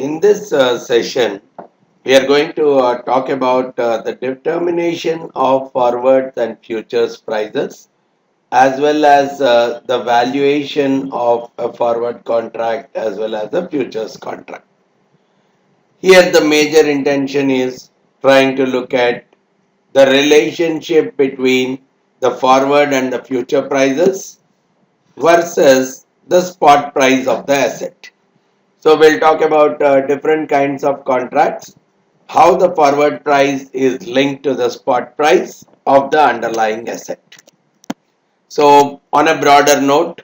In this session, we are going to talk about the determination of forwards and futures prices, as well as the valuation of a forward contract as well as a futures contract. Here, the major intention is trying to look at the relationship between the forward and the future prices versus the spot price of the asset. So we'll talk about different kinds of contracts, how the forward price is linked to the spot price of the underlying asset. So on a broader note,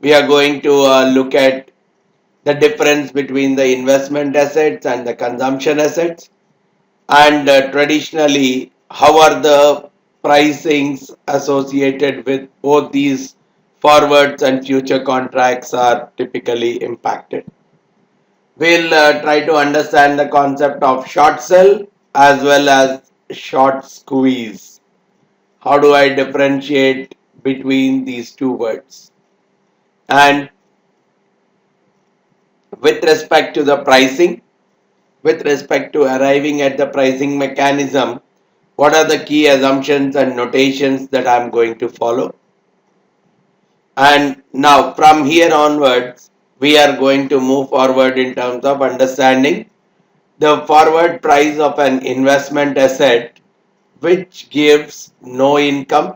we are going to look at the difference between the investment assets and the consumption assets, and traditionally how are the pricings associated with both these forwards and future contracts are typically impacted. We'll try to understand the concept of short sell as well as short squeeze. How do I differentiate between these two words? And with respect to the pricing, with respect to arriving at the pricing mechanism, what are the key assumptions and notations that I'm going to follow? And now from here onwards, we are going to move forward in terms of understanding the forward price of an investment asset which gives no income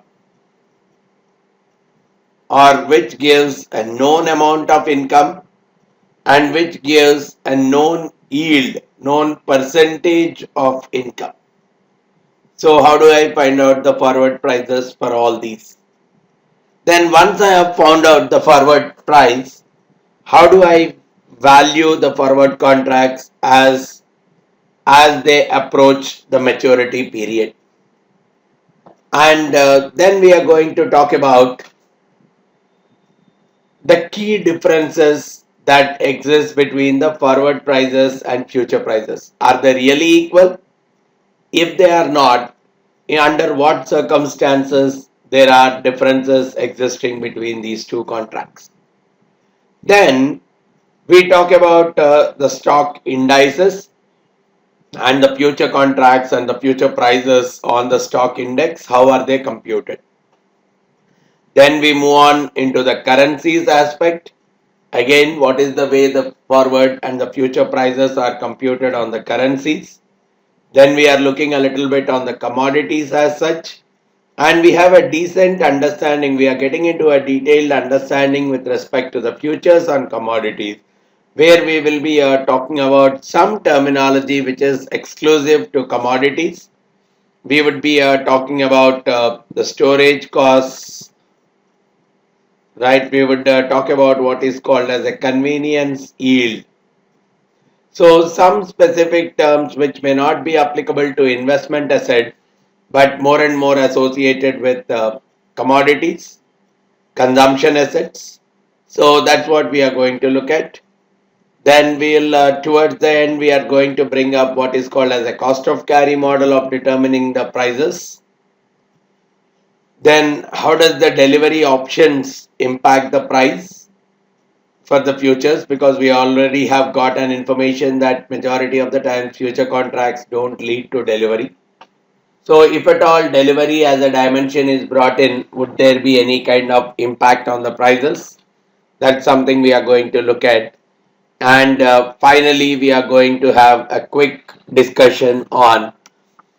or which gives a known amount of income and which gives a known yield, known percentage of income. So how do I find out the forward prices for all these? Then once I have found out the forward price, how do I value the forward contracts as they approach the maturity period? And then we are going to talk about the key differences that exist between the forward prices and future prices. Are they really equal? If they are not, under what circumstances there are differences existing between these two contracts? Then we talk about the stock indices and the future contracts and the future prices on the stock index. How are they computed? Then we move on into the currencies aspect. Again, what is the way the forward and the future prices are computed on the currencies? Then we are looking a little bit on the commodities as such. And we have a decent understanding. We are getting into a detailed understanding with respect to the futures on commodities, where we will be talking about some terminology which is exclusive to commodities. We would be talking about the storage costs, right? We would talk about what is called as a convenience yield. So some specific terms which may not be applicable to investment asset, but more and more associated with commodities, consumption assets. So that's what we are going to look at. Then we'll towards the end we are going to bring up what is called as a cost of carry model of determining the prices. Then how does the delivery options impact the price for the futures, because we already have got an information that majority of the time future contracts don't lead to delivery. So if at all delivery as a dimension is brought in, would there be any kind of impact on the prices? That's something we are going to look at. And finally, we are going to have a quick discussion on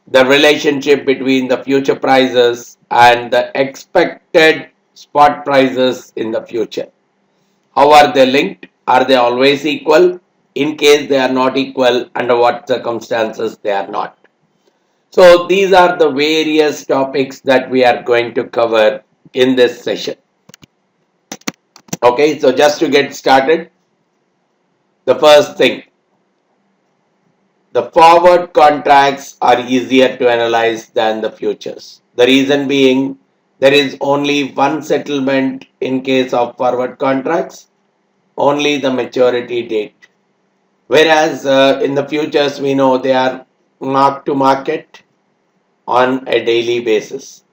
the relationship between the future prices and the expected spot prices in the future. How are they linked? Are they always equal? In case they are not equal, under what circumstances they are not? So these are the various topics that we are going to cover in this session. Okay, so just to get started, the first thing, the forward contracts are easier to analyze than the futures. The reason being, there is only one settlement in case of forward contracts, only the maturity date. Whereas in the futures, we know they are mark to market on a daily basis.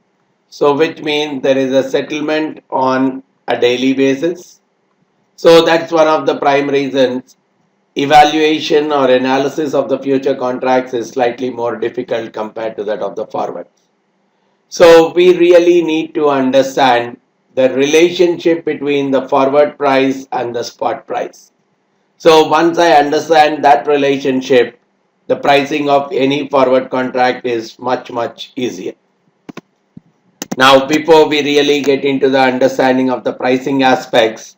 So which means there is a settlement on a daily basis. So that's one of the prime reasons evaluation or analysis of the future contracts is slightly more difficult compared to that of the forward. So we really need to understand the relationship between the forward price and the spot price. So once I understand that relationship, the pricing of any forward contract is much easier. Now, before we really get into the understanding of the pricing aspects,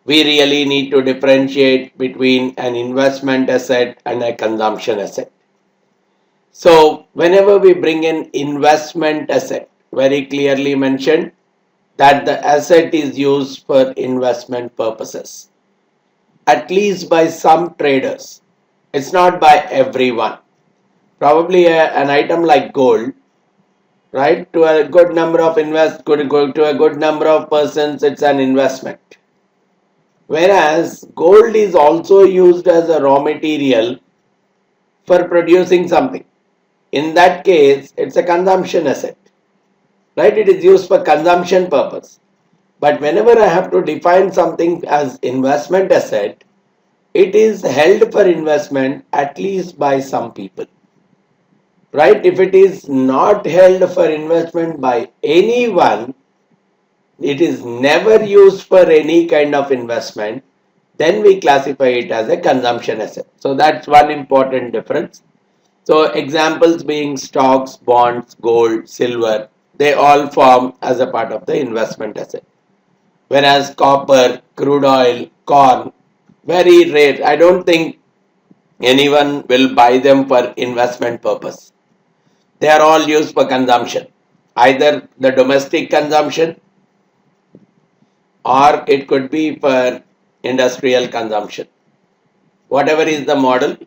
we really need to differentiate between an investment asset and a consumption asset. So, whenever we bring in investment asset, very clearly mentioned that the asset is used for investment purposes, at least by some traders. It's not by everyone. Probably an item like gold, right? To a good number of to a good number of persons, it's an investment. Whereas gold is also used as a raw material for producing something. In that case, it's a consumption asset, right? It is used for consumption purpose. But whenever I have to define something as investment asset, it is held for investment at least by some people, right? If it is not held for investment by anyone, it is never used for any kind of investment, then we classify it as a consumption asset. So that's one important difference. So examples being stocks, bonds, gold, silver, they all form as a part of the investment asset. Whereas copper, crude oil, corn, very rare. I don't think anyone will buy them for investment purpose. They are all used for consumption, either the domestic consumption or it could be for industrial consumption. Whatever is the model,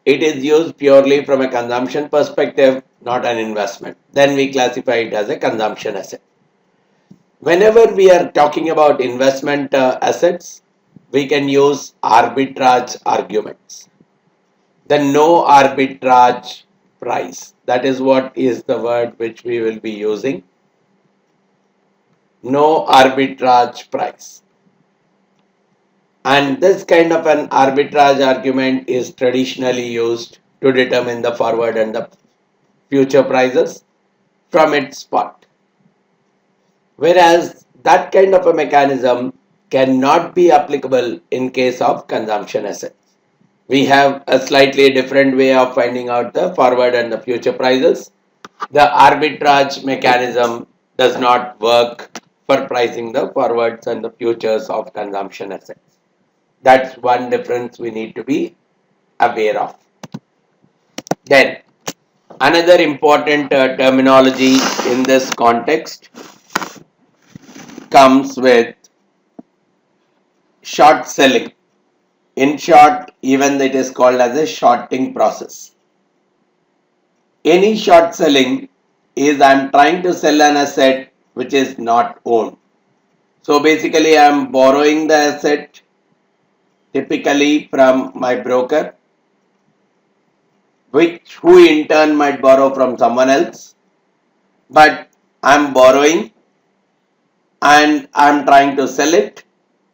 it is used purely from a consumption perspective, not an investment. Then we classify it as a consumption asset. Whenever we are talking about investment assets, we can use arbitrage arguments. The no arbitrage price. That is what is the word which we will be using. No arbitrage price. And this kind of an arbitrage argument is traditionally used to determine the forward and the future prices from its spot. Whereas that kind of a mechanism cannot be applicable in case of consumption assets. We have a slightly different way of finding out the forward and the future prices. The arbitrage mechanism does not work for pricing the forwards and the futures of consumption assets. That's one difference we need to be aware of. Then, another important terminology in this context comes with short selling. In short, even it is called as a shorting process. Any short selling is I'm trying to sell an asset which is not owned. So basically I'm borrowing the asset typically from my broker, who in turn might borrow from someone else, but I'm borrowing and I'm trying to sell it,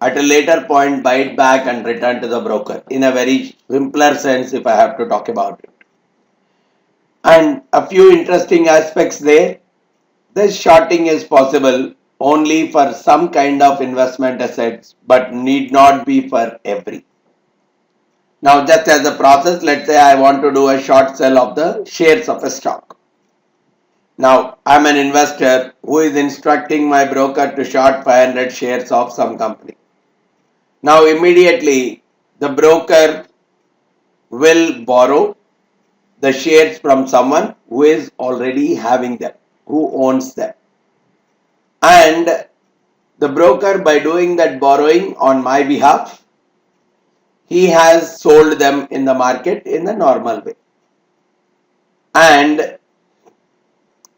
at a later point buy it back and return to the broker, in a very simpler sense if I have to talk about it. And a few interesting aspects there. This shorting is possible only for some kind of investment assets but need not be for every. Now just as a process, let's say I want to do a short sell of the shares of a stock. Now I'm an investor who is instructing my broker to short 500 shares of some company. Now immediately the broker will borrow the shares from someone who is already having them, who owns them. And the broker, by doing that borrowing on my behalf, he has sold them in the market in the normal way. And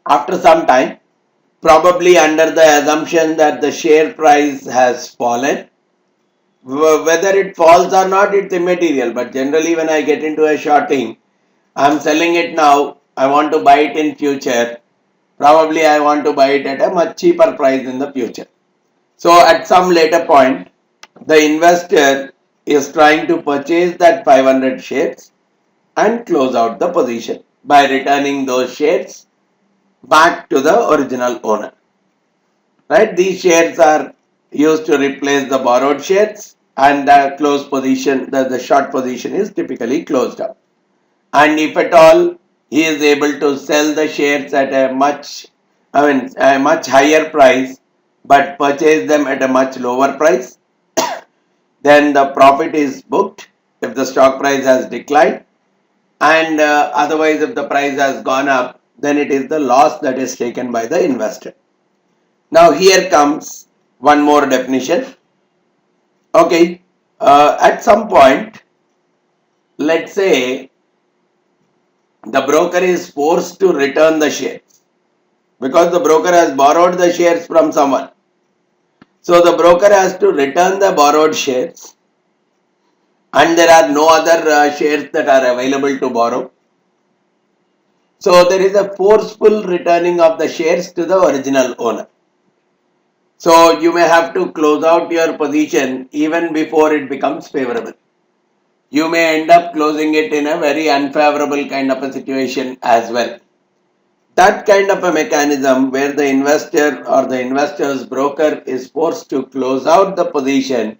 after some time, probably under the assumption that the share price has fallen, whether it falls or not, it's immaterial. But generally when I get into a shorting, I'm selling it now, I want to buy it in future. Probably I want to buy it at a much cheaper price in the future. So at some later point, the investor is trying to purchase that 500 shares and close out the position by returning those shares back to the original owner. Right? These shares are used to replace the borrowed shares, and the closed position, the short position is typically closed up. And if at all he is able to sell the shares at a much higher price, but purchase them at a much lower price, then the profit is booked if the stock price has declined, and otherwise if the price has gone up, then it is the loss that is taken by the investor. Now here comes one more definition. Okay, at some point, let's say the broker is forced to return the shares because the broker has borrowed the shares from someone. So the broker has to return the borrowed shares, and there are no other shares that are available to borrow. So there is a forceful returning of the shares to the original owner. So you may have to close out your position even before it becomes favorable. You may end up closing it in a very unfavorable kind of a situation as well. That kind of a mechanism where the investor or the investor's broker is forced to close out the position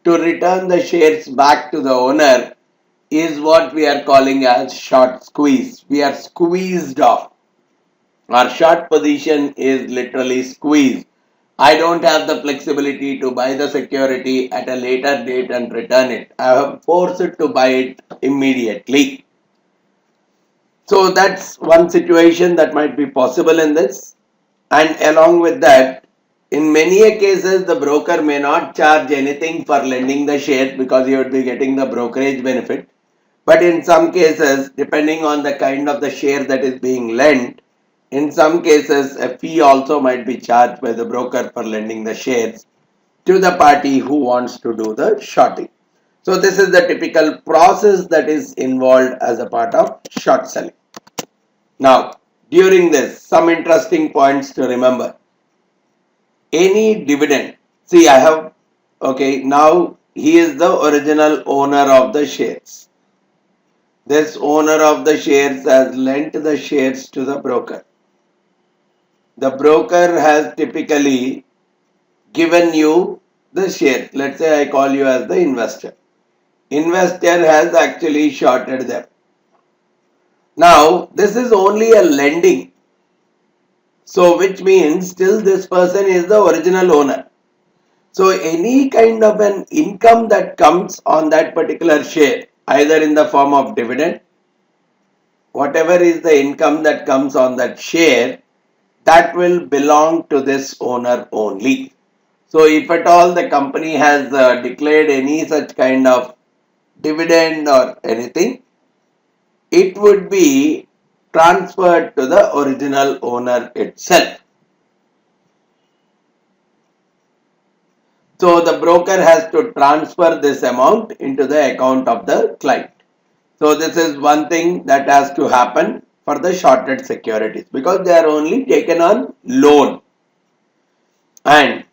to return the shares back to the owner is what we are calling as short squeeze. We are squeezed off. Our short position is literally squeezed. I don't have the flexibility to buy the security at a later date and return it. I am forced to buy it immediately. So that's one situation that might be possible in this. And along with that, in many cases, the broker may not charge anything for lending the shares because he would be getting the brokerage benefit. But in some cases, depending on the kind of the share that is being lent, in some cases, a fee also might be charged by the broker for lending the shares to the party who wants to do the shorting. So this is the typical process that is involved as a part of short selling. Now, during this, some interesting points to remember. Any dividend, see I have, okay, now he is the original owner of the shares. This owner of the shares has lent the shares to the broker. The broker has typically given you the share. Let's say I call you as the investor. Investor has actually shorted them. Now, this is only a lending. So, which means still this person is the original owner. So, any kind of an income that comes on that particular share, either in the form of dividend, whatever is the income that comes on that share, that will belong to this owner only. So, if at all the company has declared any such kind of dividend or anything, it would be transferred to the original owner itself. So the broker has to transfer this amount into the account of the client. So this is one thing that has to happen for the shorted securities because they are only taken on loan. And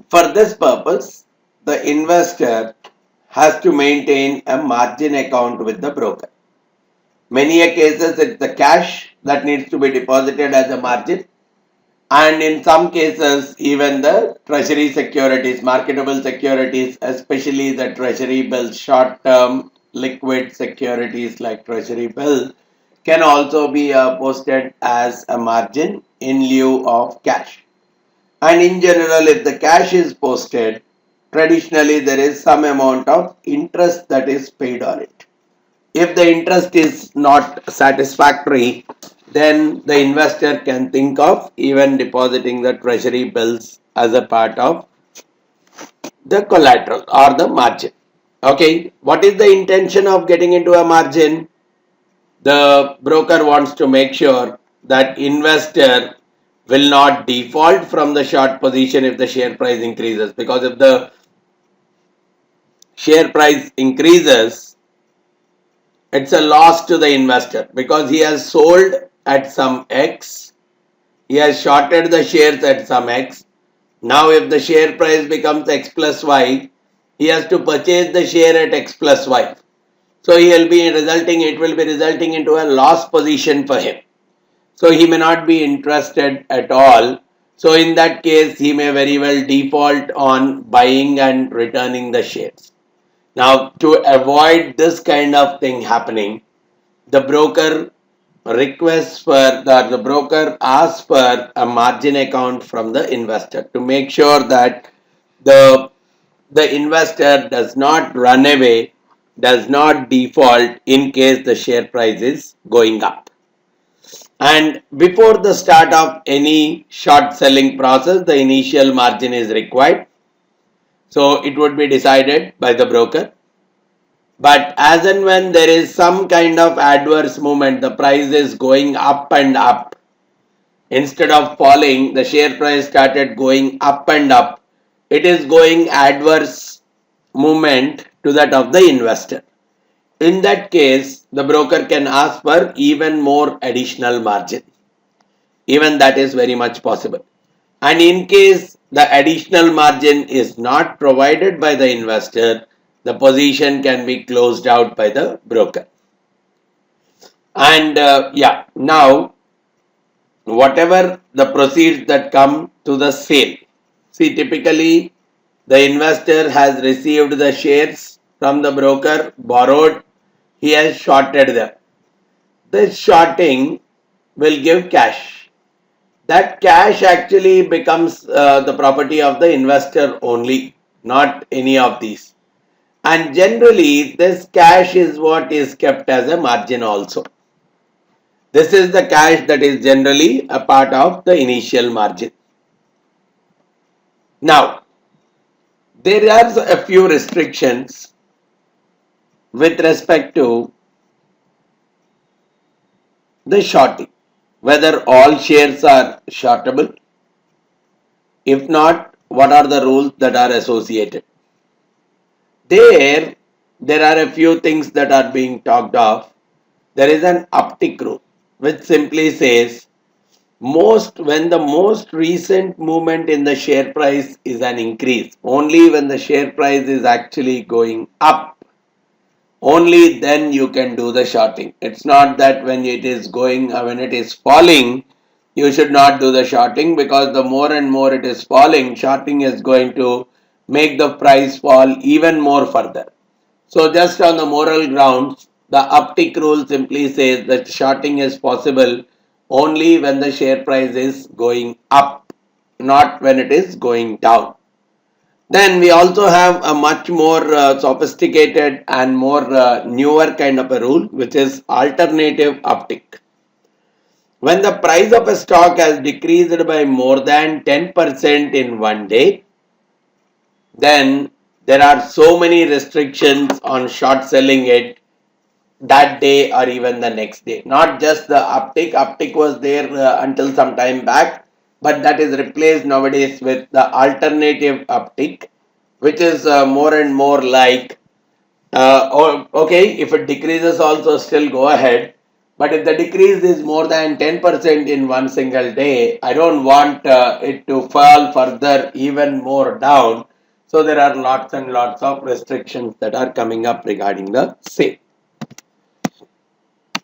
for this purpose, the investor has to maintain a margin account with the broker. Many a cases it's the cash that needs to be deposited as a margin, and in some cases even the treasury securities, marketable securities, especially the treasury bills, short term liquid securities like treasury bill, can also be posted as a margin in lieu of cash. And in general, if the cash is posted, traditionally there is some amount of interest that is paid on it. If the interest is not satisfactory, then the investor can think of even depositing the treasury bills as a part of the collateral or the margin. Okay, what is the intention of getting into a margin? The broker wants to make sure that investor will not default from the short position if the share price increases, because if the share price increases, it's a loss to the investor because he has sold at some X, he has shorted the shares at some X. Now if the share price becomes X plus Y, he has to purchase the share at X plus Y. So it will be resulting into a loss position for him. So he may not be interested at all. So in that case, he may very well default on buying and returning the shares. Now, to avoid this kind of thing happening, the broker the broker asks for a margin account from the investor to make sure that the the investor does not run away, does not default in case the share price is going up. And before the start of any short selling process, the initial margin is required. So it would be decided by the broker. But as and when there is some kind of adverse movement, the price is going up and up. Instead of falling, the share price started going up and up. It is going adverse movement to that of the investor. In that case, the broker can ask for even more additional margin. Even that is very much possible. And in case the additional margin is not provided by the investor, the position can be closed out by the broker. And now whatever the proceeds that come to the sale, see, typically the investor has received the shares from the broker, borrowed, he has shorted them. This shorting will give cash. That cash actually becomes the property of the investor only, not any of these. And generally, this cash is what is kept as a margin also. This is the cash that is generally a part of the initial margin. Now, there are a few restrictions with respect to the shorting, whether all shares are shortable. If not, what are the rules that are associated? There are a few things that are being talked of. There is an uptick rule, which simply says when the most recent movement in the share price is an increase, only when the share price is actually going up, only then you can do the shorting. It's not that when it is falling, you should not do the shorting, because the more and more it is falling, shorting is going to make the price fall even more further. So just on the moral grounds, the uptick rule simply says that shorting is possible only when the share price is going up, not when it is going down. Then we also have a much more sophisticated and more newer kind of a rule, which is alternative uptick. When the price of a stock has decreased by more than 10% in one day, then there are so many restrictions on short selling it that day or even the next day. Not just the uptick. Uptick was there until some time back, but that is replaced nowadays with the alternative uptick, which is more and more like, okay, if it decreases also still go ahead, but if the decrease is more than 10% in one single day, I don't want it to fall further even more down. So there are lots and lots of restrictions that are coming up regarding the same.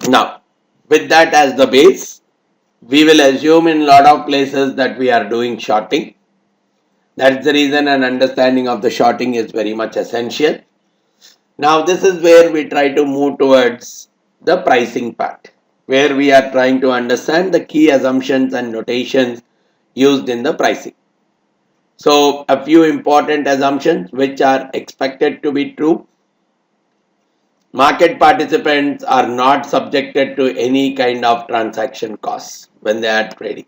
Now, with that as the base, we will assume in a lot of places that we are doing shorting. That's the reason an understanding of the shorting is very much essential. Now, this is where we try to move towards the pricing part, where we are trying to understand the key assumptions and notations used in the pricing. So, a few important assumptions which are expected to be true. Market participants are not subjected to any kind of transaction costs when they are trading.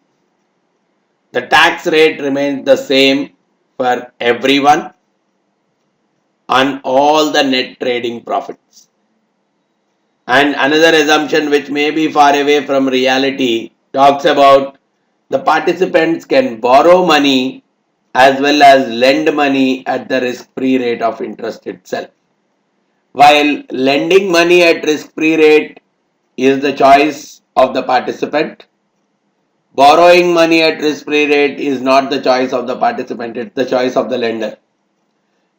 The tax rate remains the same for everyone on all the net trading profits. And another assumption, which may be far away from reality, talks about the participants can borrow money as well as lend money at the risk-free rate of interest itself. While lending money at risk-free rate is the choice of the participant, borrowing money at risk-free rate is not the choice of the participant, it's the choice of the lender.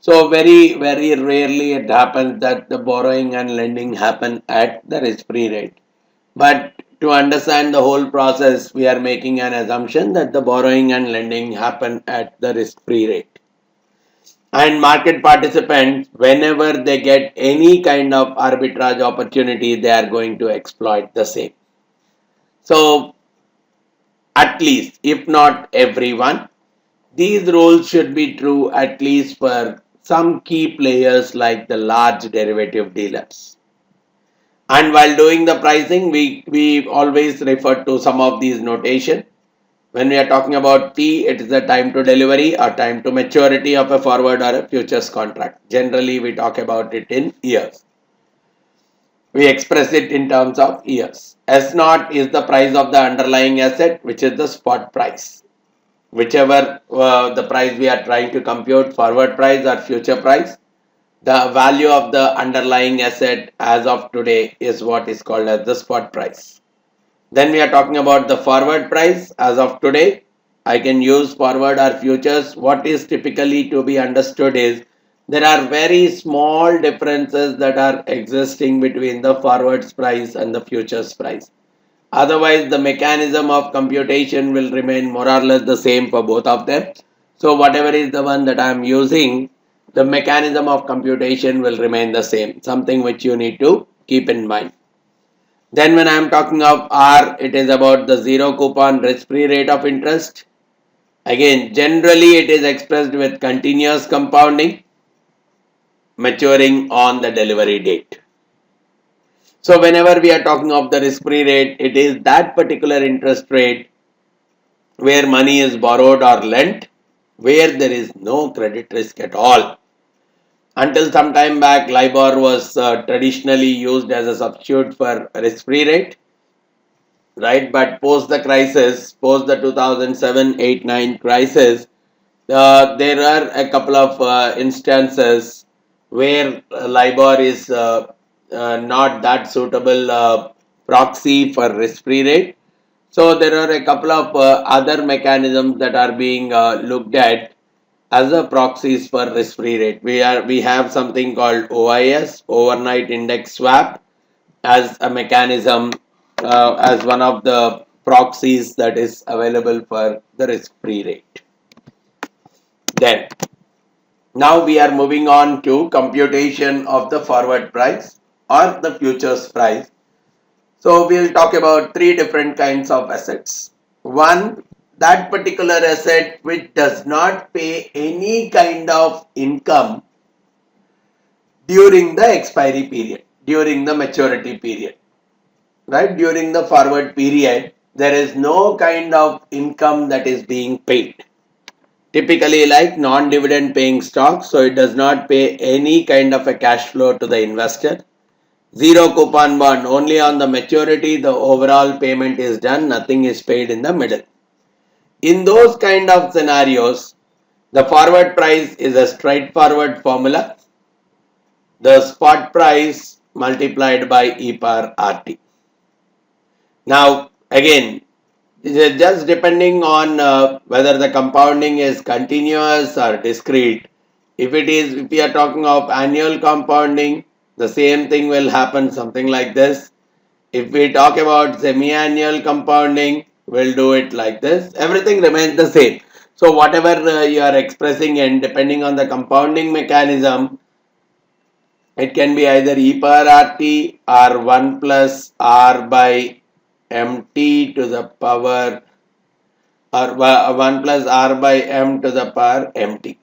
So very, very rarely it happens that the borrowing and lending happen at the risk-free rate. But to understand the whole process, we are making an assumption that the borrowing and lending happen at the risk-free rate. And market participants, whenever they get any kind of arbitrage opportunity, they are going to exploit the same. So at least, if not everyone, these rules should be true at least for some key players like the large derivative dealers. And while doing the pricing, we always refer to some of these notation. When we are talking about T, it is the time to delivery or time to maturity of a forward or a futures contract. Generally, we talk about it in years. We express it in terms of years. S naught is the price of the underlying asset, which is the spot price. Whichever the price we are trying to compute, forward price or future price, the value of the underlying asset as of today is what is called as the spot price. Then we are talking about the forward price as of today. I can use forward or futures. What is typically to be understood is there are very small differences that are existing between the forwards price and the futures price. Otherwise, the mechanism of computation will remain more or less the same for both of them. So whatever is the one that I am using, the mechanism of computation will remain the same. Something which you need to keep in mind. Then when I am talking of R, it is about the zero coupon risk-free rate of interest. Again, generally it is expressed with continuous compounding maturing on the delivery date. So whenever we are talking of the risk-free rate, it is that particular interest rate where money is borrowed or lent, where there is no credit risk at all. Until some time back, LIBOR was traditionally used as a substitute for risk-free rate, right? But post the crisis, post the 2007, 8, 9 crisis, there are a couple of instances where LIBOR is not that suitable proxy for risk-free rate. So there are a couple of other mechanisms that are being looked at as a proxies for risk-free rate. We have something called OIS, overnight index swap, as a mechanism, as one of the proxies that is available for the risk-free rate. Then now we are moving on to computation of the forward price or the futures price. So we'll talk about three different kinds of assets. One, that particular asset which does not pay any kind of income during the expiry period, during the maturity period, right? During the forward period, there is no kind of income that is being paid. Typically like non-dividend paying stocks, so it does not pay any kind of a cash flow to the investor. Zero coupon bond, only on the maturity the overall payment is done, nothing is paid in the middle. In those kind of scenarios, the forward price is a straightforward formula. The spot price multiplied by E power RT. Now again, just depending on whether the compounding is continuous or discrete. If we are talking of annual compounding, the same thing will happen something like this. If we talk about semi-annual compounding, we'll do it like this. Everything remains the same. So whatever you are expressing in, depending on the compounding mechanism, it can be either e power RT or 1 plus R by MT to the power, or 1 plus R by M to the power MT.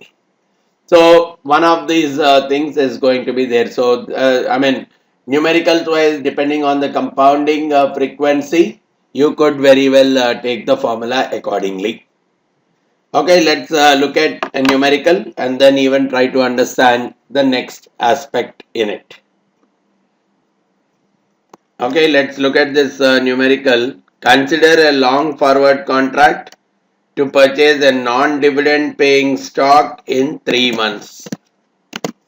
So one of these things is going to be there. So I mean, numericals wise, depending on the compounding frequency, you could very well take the formula accordingly. Okay, let's look at a numerical and then even try to understand the next aspect in it. Okay, let's look at this numerical. Consider a long forward contract to purchase a non-dividend paying stock in 3 months.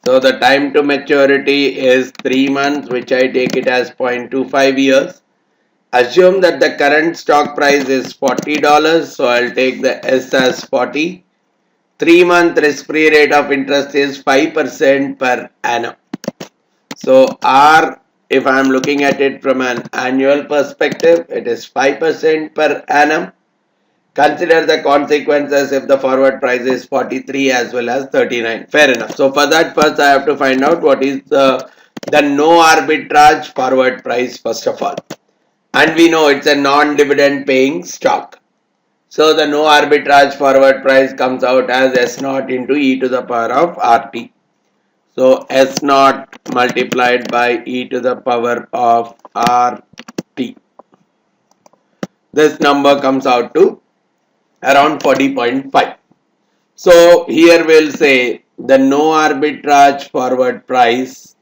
So the time to maturity is 3 months, which I take it as 0.25 years. Assume that the current stock price is $40, so I'll take the S as 40. 3-month risk-free rate of interest is 5% per annum. So R, if I am looking at it from an annual perspective, it is 5% per annum. Consider the consequences if the forward price is 43 as well as 39. Fair enough. So for that, first I have to find out what is the no arbitrage forward price first of all. And we know it's a non-dividend paying stock. So the no arbitrage forward price comes out as S naught into e to the power of RT. So S naught multiplied by e to the power of RT. This number comes out to around 40.5. So here we'll say the no arbitrage forward price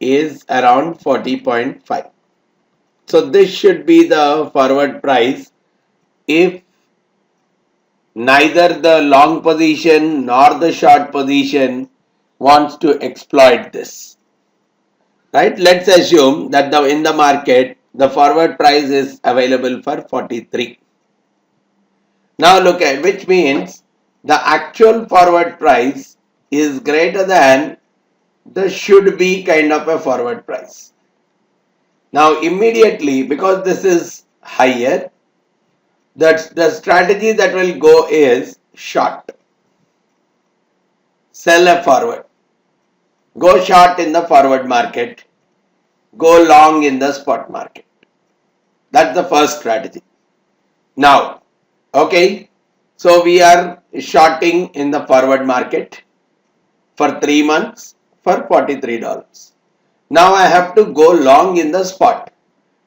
is around 40.5. So this should be the forward price if neither the long position nor the short position wants to exploit this. Right? Let's assume that in the market the forward price is available for 43. Now look at, which means the actual forward price is greater than the should be kind of a forward price. Now immediately, because this is higher, the strategy that will go is short. Sell a forward. Go short in the forward market. Go long in the spot market. That's the first strategy. Now, okay, so we are shorting in the forward market for 3 months for $43. Now I have to go long in the spot.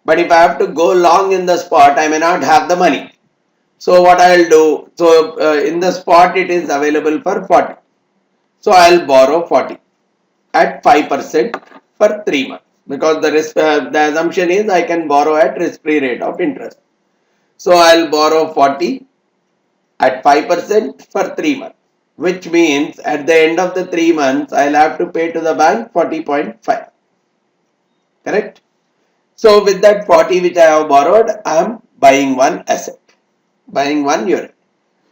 But if I have to go long in the spot, I may not have the money. So what I will do, so in the spot it is available for 40. So I will borrow 40 at 5% for 3 months. Because the assumption is I can borrow at risk-free rate of interest. So I will borrow 40 at 5% for 3 months. Which means at the end of the 3 months, I will have to pay to the bank 40.5. Correct? So with that 40 which I have borrowed, I am buying one asset, buying 1 unit,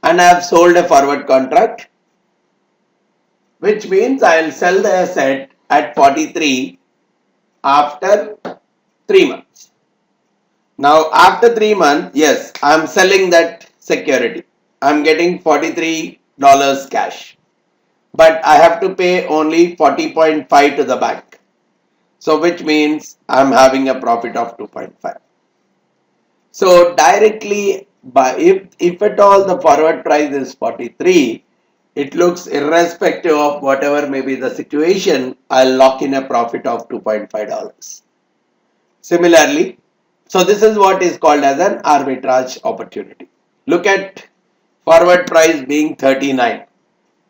and I have sold a forward contract, which means I will sell the asset at 43 after 3 months. Now after 3 months, yes, I am selling that security. I am getting $43 cash, but I have to pay only 40.5 to the bank. So which means I am having a profit of 2.5. So directly, if at all the forward price is 43, it looks irrespective of whatever may be the situation, I'll lock in a profit of $2.5. Similarly, so this is what is called as an arbitrage opportunity. Look at forward price being 39.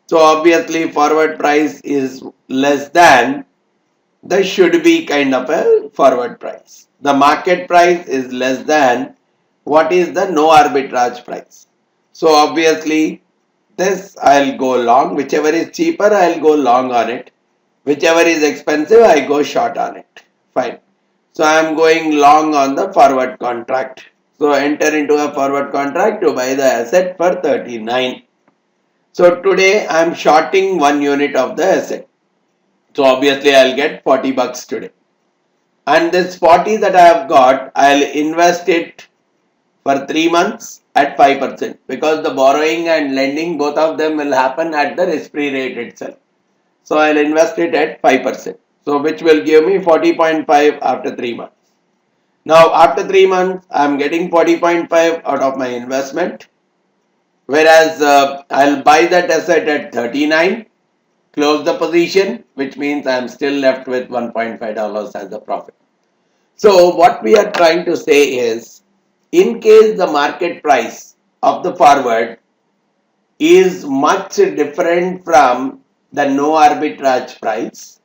So obviously forward price is less than the should be kind of a forward price. The market price is less than what is the no arbitrage price. So obviously this I'll go long, whichever is cheaper I'll go long on it, whichever is expensive I go short on it. Fine. So I am going long on the forward contract. So enter into a forward contract to buy the asset for 39. So today I am shorting 1 unit of the asset. So obviously I'll get 40 bucks today. And this 40 that I have got, I'll invest it for 3 months at 5% because the borrowing and lending, both of them will happen at the risk-free rate itself. So I'll invest it at 5%. So which will give me 40.5 after 3 months. Now after 3 months, I'm getting 40.5 out of my investment. Whereas I'll buy that asset at 39. Close the position, which means I am still left with $1.5 as the profit. So what we are trying to say is, in case the market price of the forward is much different from the no arbitrage price,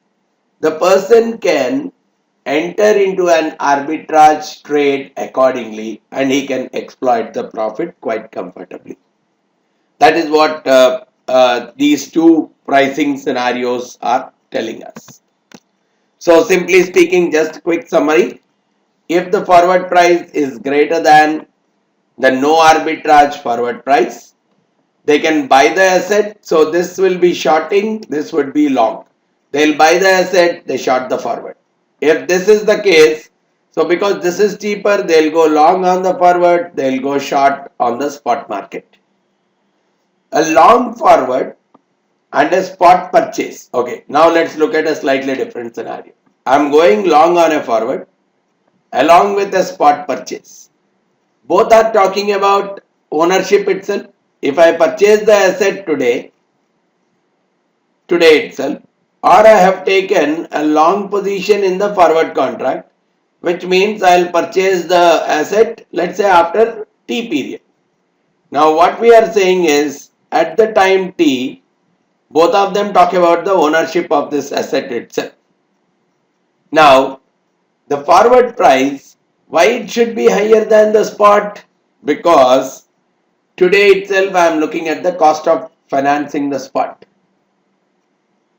the person can enter into an arbitrage trade accordingly and he can exploit the profit quite comfortably. That is what these two pricing scenarios are telling us. So simply speaking, just quick summary. If the forward price is greater than the no arbitrage forward price. They can buy the asset, so this will be shorting, this would be long. They'll buy the asset, they short the forward. If this is the case, so because this is cheaper, they'll go long on the forward, they'll go short on the spot market. A long forward and a spot purchase. Okay, now let's look at a slightly different scenario. I'm going long on a forward along with a spot purchase. Both are talking about ownership itself. If I purchase the asset today itself, or I have taken a long position in the forward contract, which means I'll purchase the asset, let's say after T period. Now what we are saying is at the time T, both of them talk about the ownership of this asset itself. Now the forward price, why it should be higher than the spot? Because today itself I am looking at the cost of financing the spot.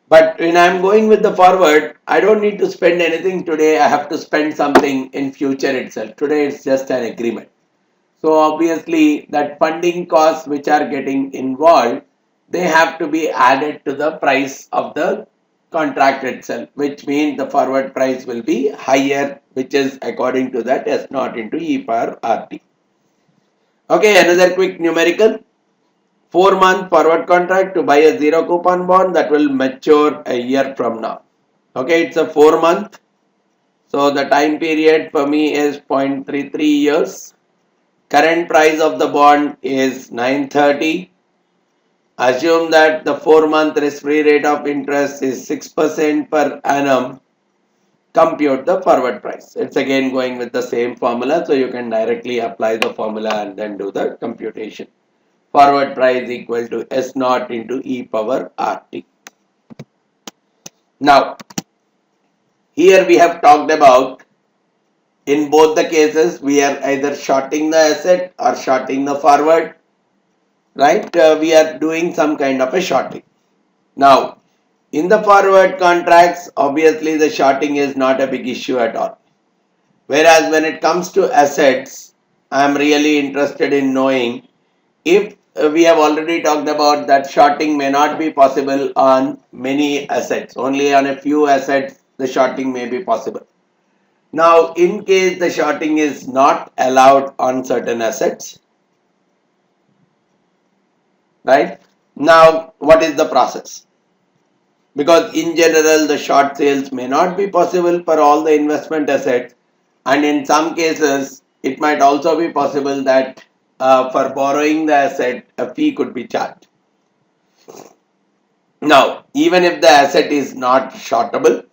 But when I am going with the forward, I don't need to spend anything today. I have to spend something in future itself. Today it's just an agreement. So obviously that funding costs which are getting involved, they have to be added to the price of the contract itself, which means the forward price will be higher, which is according to that S naught into E per RT. Okay, another quick numerical. 4-month forward contract to buy a zero coupon bond that will mature a year from now. Okay, it's a 4-month. So the time period for me is 0.33 years. Current price of the bond is 930. Assume that the 4-month risk-free rate of interest is 6% per annum. Compute the forward price. It's again going with the same formula, so you can directly apply the formula and then do the computation. Forward price equal to S naught into E power RT. Now, here we have talked about, in both the cases, we are either shorting the asset or shorting the forward, right? We are doing some kind of a shorting. Now, in the forward contracts, obviously the shorting is not a big issue at all. Whereas when it comes to assets, I am really interested in knowing if we have already talked about that shorting may not be possible on many assets. Only on a few assets the shorting may be possible. Now, in case the shorting is not allowed on certain assets, right? Now, what is the process? Because in general, the short sales may not be possible for all the investment assets, and in some cases, it might also be possible that for borrowing the asset, a fee could be charged. Now, even if the asset is not shortable,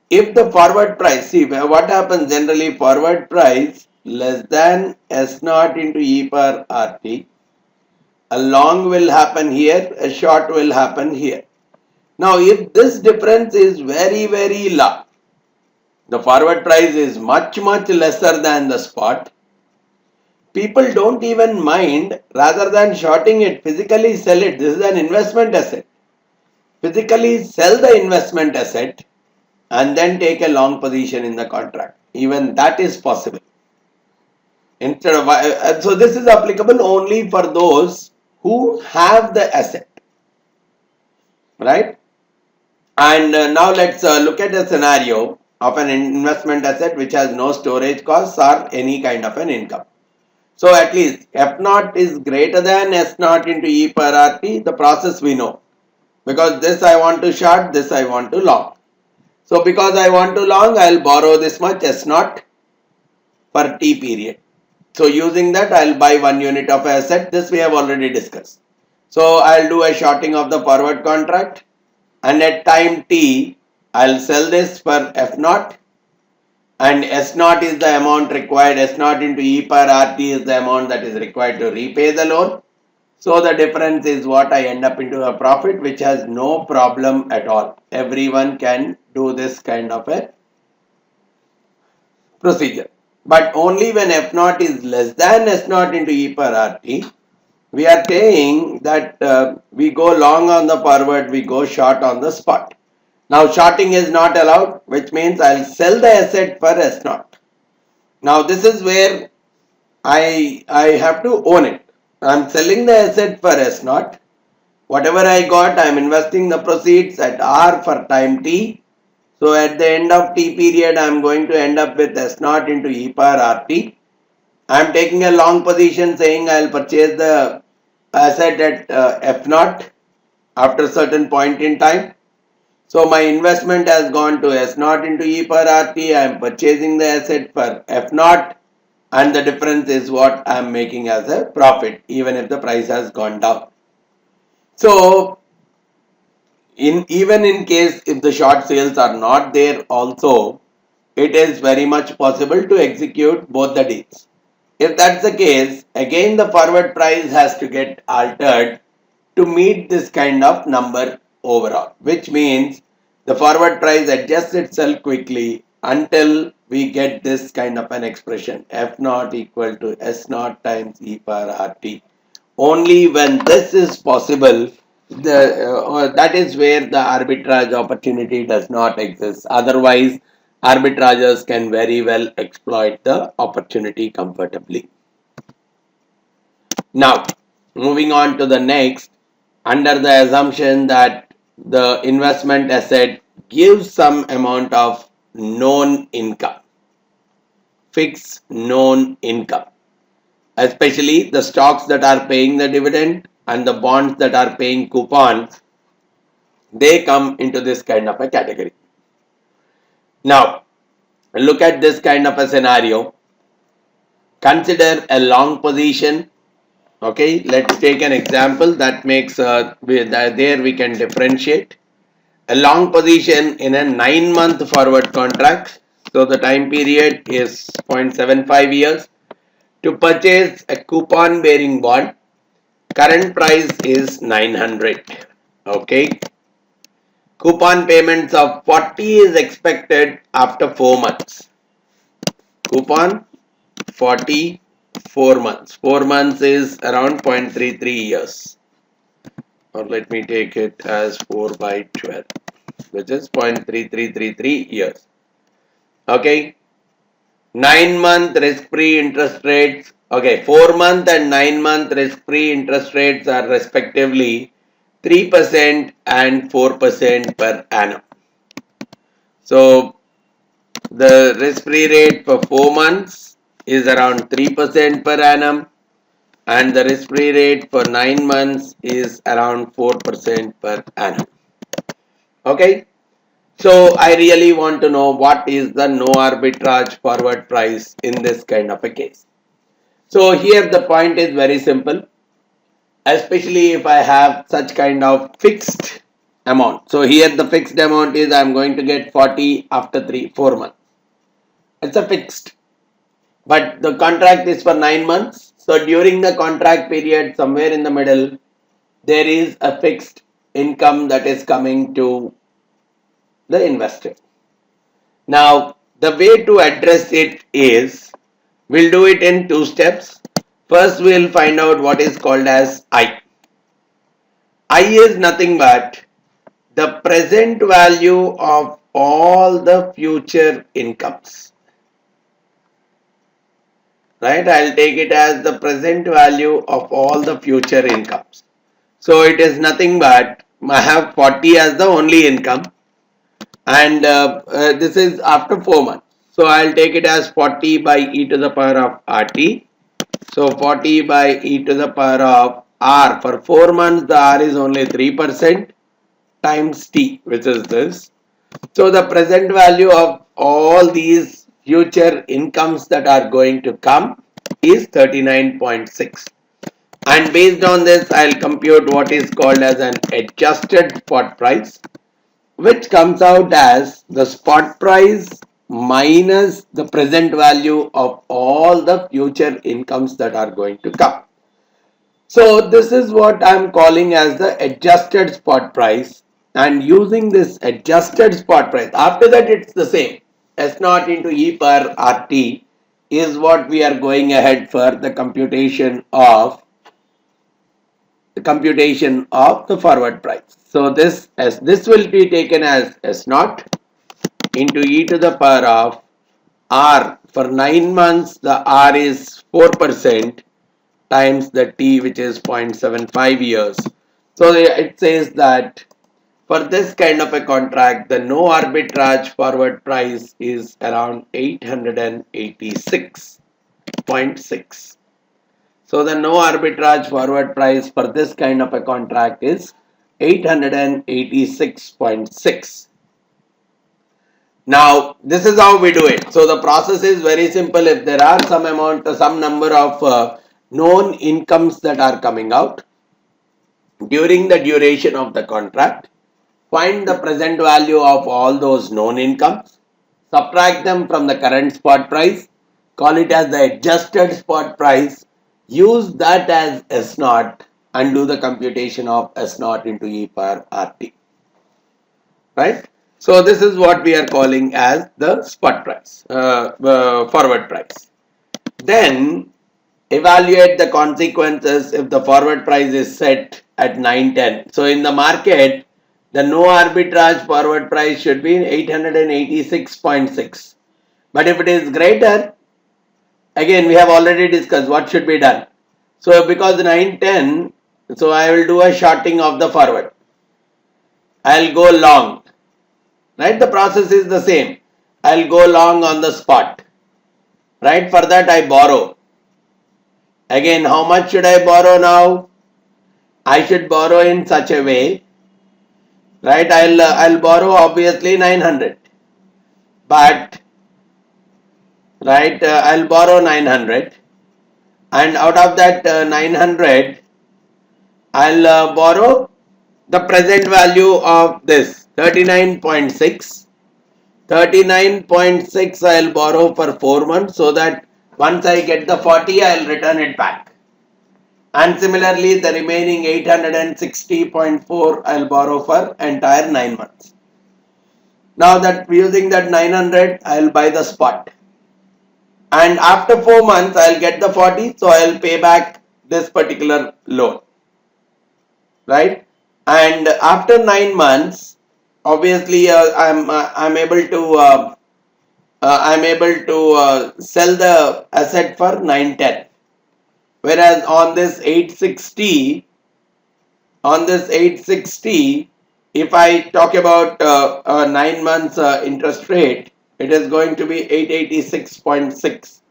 if the forward price, see what happens generally, forward price less than S naught into E per RT, a long will happen here, a short will happen here. Now, if this difference is very, very large, the forward price is much, much lesser than the spot, people don't even mind, rather than shorting it, physically sell it. This is an investment asset. Physically sell the investment asset and then take a long position in the contract. Even that is possible. Instead of so this is applicable only for those who have the asset, right? And now let's look at a scenario of an investment asset which has no storage costs or any kind of an income. So at least F naught is greater than S naught into E per RT. The process we know, because this I want to short, this I want to long. So because I want to long, I will borrow this much S naught per T period. So using that, I will buy 1 unit of asset. This we have already discussed. So I will do a shorting of the forward contract, and at time T, I will sell this for F naught, and S naught is the amount required. S naught into E per RT is the amount that is required to repay the loan. So the difference is what I end up into a profit, which has no problem at all. Everyone can do this kind of a procedure. But only when F naught is less than S naught into E per RT, we are saying that we go long on the forward, we go short on the spot. Now shorting is not allowed, which means I will sell the asset for S naught. Now this is where I have to own it. I'm selling the asset for S naught. Whatever I got, I'm investing the proceeds at R for time T. So at the end of T period, I'm going to end up with S naught into E power RT. I'm taking a long position saying I'll purchase the asset at F naught after a certain point in time. So my investment has gone to S naught into E power RT. I am purchasing the asset for F naught, and the difference is what I am making as a profit even if the price has gone down. So even in case if the short sales are not there also, it is very much possible to execute both the deals. If that's the case, again the forward price has to get altered to meet this kind of number overall, which means the forward price adjusts itself quickly until we get this kind of an expression, F naught equal to S naught times E power RT. Only when this is possible, that is where the arbitrage opportunity does not exist. Otherwise, arbitrageurs can very well exploit the opportunity comfortably. Now, moving on to the next, under the assumption that the investment asset gives some amount of known income, fixed known income, especially the stocks that are paying the dividend and the bonds that are paying coupons, they come into this kind of a category. Now, look at this kind of a scenario. Consider a long position. Okay, let's take an example that makes there we can differentiate a long position in a 9-month forward contract. So the time period is 0.75 years to purchase a coupon bearing bond. Current price is 900. Okay, coupon payments of 40 is expected after 4 months. Coupon 40, 4 months. 4 months is around 0.33 years. Or let me take it as 4 by 12, which is 0.3333 years. Okay. 9-month risk-free interest rates. Okay, 4-month and 9-month risk-free interest rates are respectively 3% and 4% per annum. So the risk-free rate for 4 months is around 3% per annum, and the risk-free rate for 9 months is around 4% per annum. Okay, so I really want to know what is the no arbitrage forward price in this kind of a case. So here the point is very simple, especially if I have such kind of fixed amount. So here the fixed amount is I am going to get 40 after 4 months. It's a fixed, but the contract is for 9 months. So during the contract period, somewhere in the middle, there is a fixed income that is coming to the investor. Now, the way to address it is, we'll do it in 2 steps. First, we'll find out what is called as I. I is nothing but the present value of all the future incomes. Right? I'll take it as the present value of all the future incomes. So it is nothing but I have 40 as the only income, and this is after 4 months. So I'll take it as 40 by e to the power of RT. So 40 by e to the power of R. For 4 months, the R is only 3% times T, which is this. So the present value of all these future incomes that are going to come is 39.6. And based on this, I'll compute what is called as an adjusted spot price, which comes out as the spot price minus the present value of all the future incomes that are going to come. So this is what I am calling as the adjusted spot price, and using this adjusted spot price, after that it's the same, S naught into E per RT is what we are going ahead for the computation of the forward price. So this will be taken as S naught into e to the power of R for 9 months, the R is 4% times the T, which is 0.75 years. So it says that for this kind of a contract, the no arbitrage forward price is around 886.6. So the no arbitrage forward price for this kind of a contract is 886.6. Now this is how we do it. So the process is very simple. If there are some number of known incomes that are coming out during the duration of the contract, find the present value of all those known incomes, subtract them from the current spot price, call it as the adjusted spot price, use that as S naught and do the computation of S naught into E per RT. Right? So this is what we are calling as the spot price, forward price. Then evaluate the consequences if the forward price is set at 910. So in the market, the no arbitrage forward price should be 886.6. But if it is greater, again we have already discussed what should be done. So because 910, so I will do a shorting of the forward. I'll go long. Right? The process is the same. I'll go long on the spot. Right? For that I borrow. Again, how much should I borrow now? I should borrow in such a way, right? I'll borrow obviously 900, but right, I'll borrow 900, and out of that 900, I'll borrow the present value of this 39.6. 39.6 I'll borrow for 4 months, so that once I get the 40, I'll return it back. And similarly, the remaining 860.4 I'll borrow for entire 9 months. Now that using that 900, I'll buy the spot. And after 4 months, I'll get the 40, so I'll pay back this particular loan. Right? And after 9 months, obviously I'm able to sell the asset for 910. Whereas on this 860, if I talk about 9 months interest rate, it is going to be 886.6.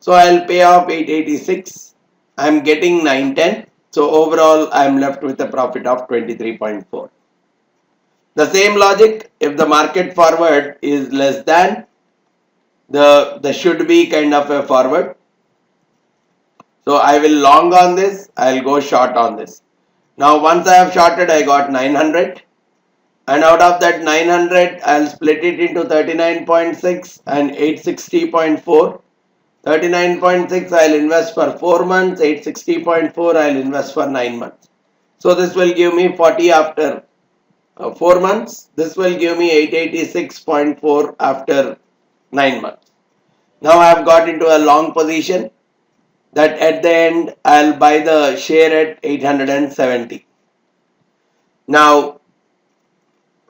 So I'll pay off 886. I'm getting 910. So overall, I'm left with a profit of 23.4. The same logic, if the market forward is less than the should be kind of a forward. So I will long on this, I'll go short on this. Now once I have shorted, I got 900, and out of that 900, I'll split it into 39.6 and 860.4. 39.6 I'll invest for 4 months, 860.4 I'll invest for 9 months. So this will give me 40 after 4 months. This will give me 886.4 after 9 months. Now I have got into a long position that at the end I'll buy the share at 870. Now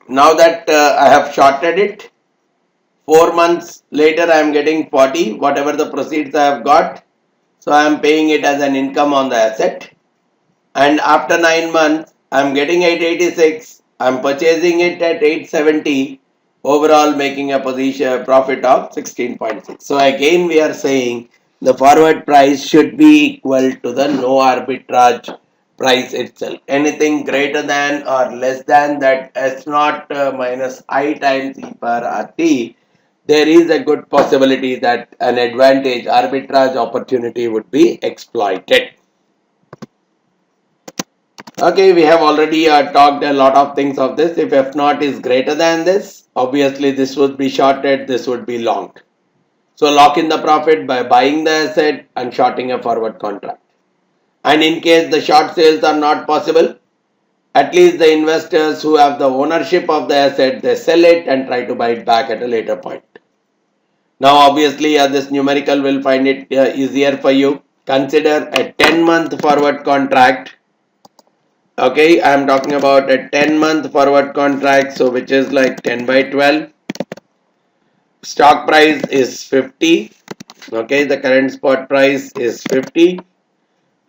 that I have shorted it, 4 months later I am getting 40, whatever the proceeds I have got. So I am paying it as an income on the asset. And after 9 months, I am getting 886. I am purchasing it at 870. Overall making a profit of 16.6. So again we are saying the forward price should be equal to the no arbitrage price itself. Anything greater than or less than that S naught minus I times E per RT, there is a good possibility that an advantage arbitrage opportunity would be exploited. Okay, we have already talked a lot of things of this. If F naught is greater than this, obviously this would be shorted, this would be longed. So lock in the profit by buying the asset and shorting a forward contract. And in case the short sales are not possible, at least the investors who have the ownership of the asset, they sell it and try to buy it back at a later point. Now obviously this numerical will find it easier for you. Consider a 10-month forward contract. Okay, I am talking about a 10-month forward contract, so which is like 10 by 12. stock price is 50. Okay, the current spot price is 50.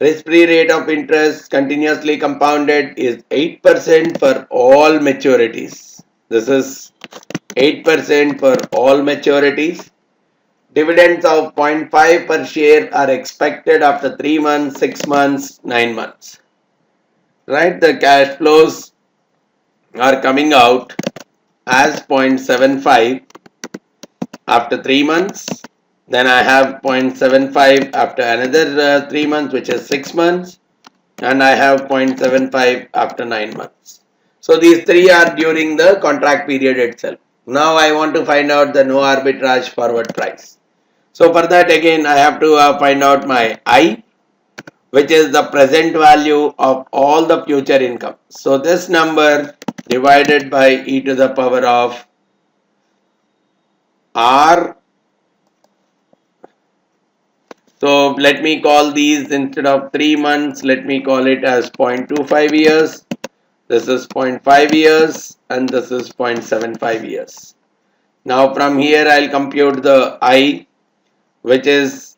Risk-free rate of interest continuously compounded is 8% for all maturities. This is 8% for all maturities. Dividends of 0.5 per share are expected after 3 months, 6 months, 9 months. Right? The cash flows are coming out as 0.75 after 3 months. Then I have 0.75 after another 3 months, which is 6 months. And I have 0.75 after 9 months. So these three are during the contract period itself. Now I want to find out the no arbitrage forward price. So for that again I have to find out my I, which is the present value of all the future income. So this number divided by e to the power of r. So let me call these, instead of 3 months, let me call it as 0.25 years. This is 0.5 years and this is 0.75 years. Now from here I'll compute the I, which is,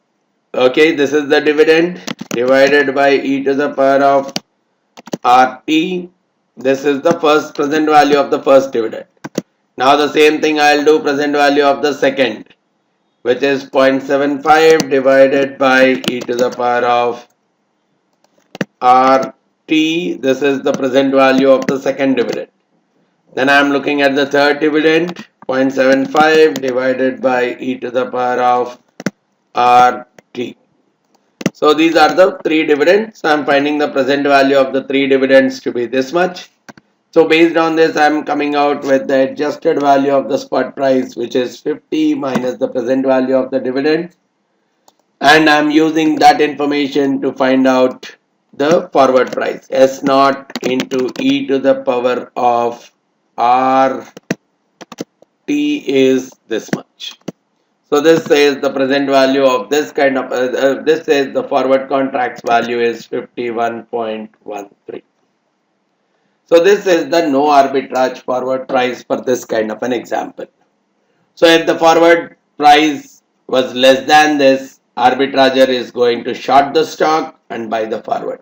okay, this is the dividend divided by e to the power of RT. This is the first present value of the first dividend. Now the same thing I'll do present value of the second, which is 0.75 divided by e to the power of RT. This is the present value of the second dividend. Then I am looking at the third dividend, 0.75 divided by e to the power of RT. So these are the three dividends. I am finding the present value of the three dividends to be this much. So based on this, I am coming out with the adjusted value of the spot price, which is 50 minus the present value of the dividend. And I am using that information to find out the forward price, S naught into e to the power of R T is this much. So this says the present value of this kind of, this says the forward contracts value is 51.13. So this is the no arbitrage forward price for this kind of an example. So if the forward price was less than this, arbitrager is going to short the stock and buy the forward.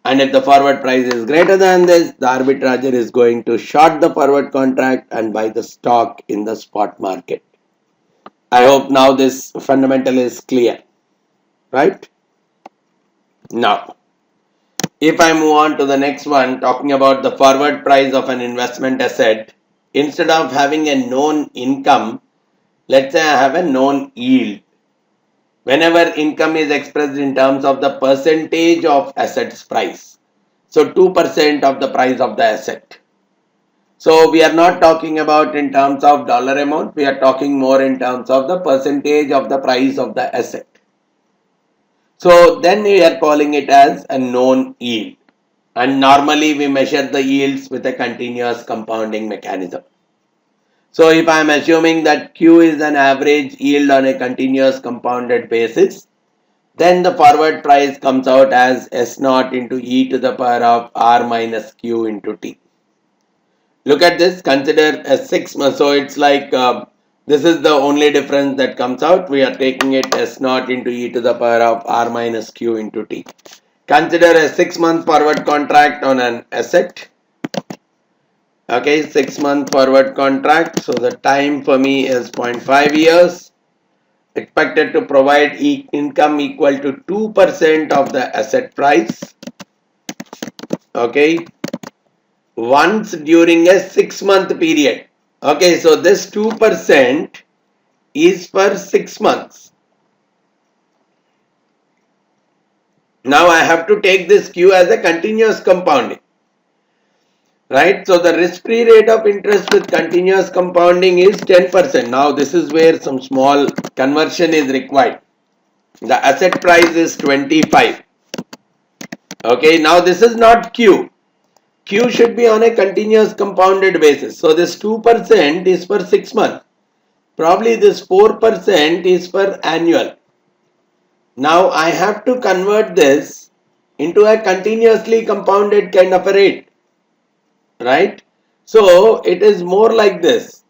And if the forward price is greater than this, the arbitrager is going to short the forward contract and buy the stock in the spot market. I hope now this fundamental is clear, right? Now, if I move on to the next one, talking about the forward price of an investment asset, instead of having a known income, let's say I have a known yield. Whenever income is expressed in terms of the percentage of asset's price, so 2% of the price of the asset. So we are not talking about in terms of dollar amount, we are talking more in terms of the percentage of the price of the asset. So then we are calling it as a known yield. And normally we measure the yields with a continuous compounding mechanism. So if I am assuming that Q is an average yield on a continuous compounded basis, then the forward price comes out as S naught into e to the power of R minus Q into T. Look at this, consider a 6 month, so it's like this is the only difference that comes out. We are taking it S naught into e to the power of R minus Q into T. Consider a 6 month forward contract on an asset. Okay, 6 month forward contract. So the time for me is 0.5 years. Expected to provide income equal to 2% of the asset price. Okay, once during a 6 month period. Okay, so this 2% is for 6 months. Now I have to take this Q as a continuous compounding. Right, so the risk-free rate of interest with continuous compounding is 10%. Now this is where some small conversion is required. The asset price is 25. Okay, now this is not Q. Q should be on a continuous compounded basis. So this 2% is for 6 months. Probably this 4% is for annual. Now I have to convert this into a continuously compounded kind of a rate. Right? So it is more like this.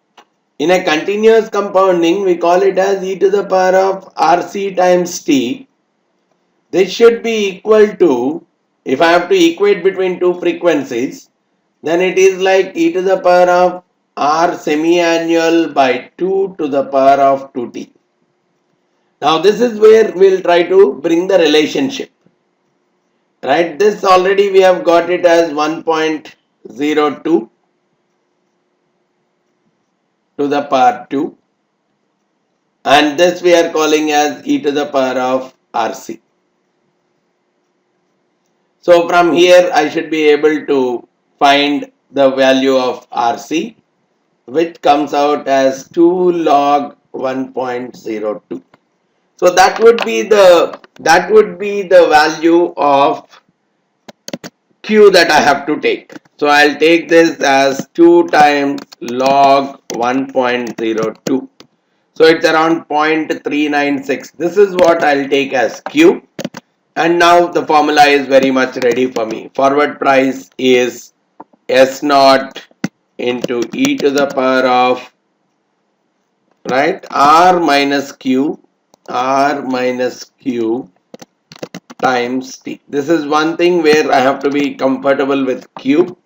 In a continuous compounding, we call it as e to the power of Rc times t. This should be equal to, if I have to equate between two frequencies, then it is like e to the power of R semi-annual by 2 to the power of 2t. Now this is where we'll try to bring the relationship. Right, this already we have got it as 1.02 to the power 2, and this we are calling as e to the power of Rc. So from here I should be able to find the value of Rc, which comes out as 2 log 1.02. So that would be the value of Q that I have to take. So I'll take this as 2 times log 1.02. So it's around 0.396. This is what I'll take as Q. And now the formula is very much ready for me. Forward price is S naught into e to the power of, right, R minus Q times T. This is one thing where I have to be comfortable with Q.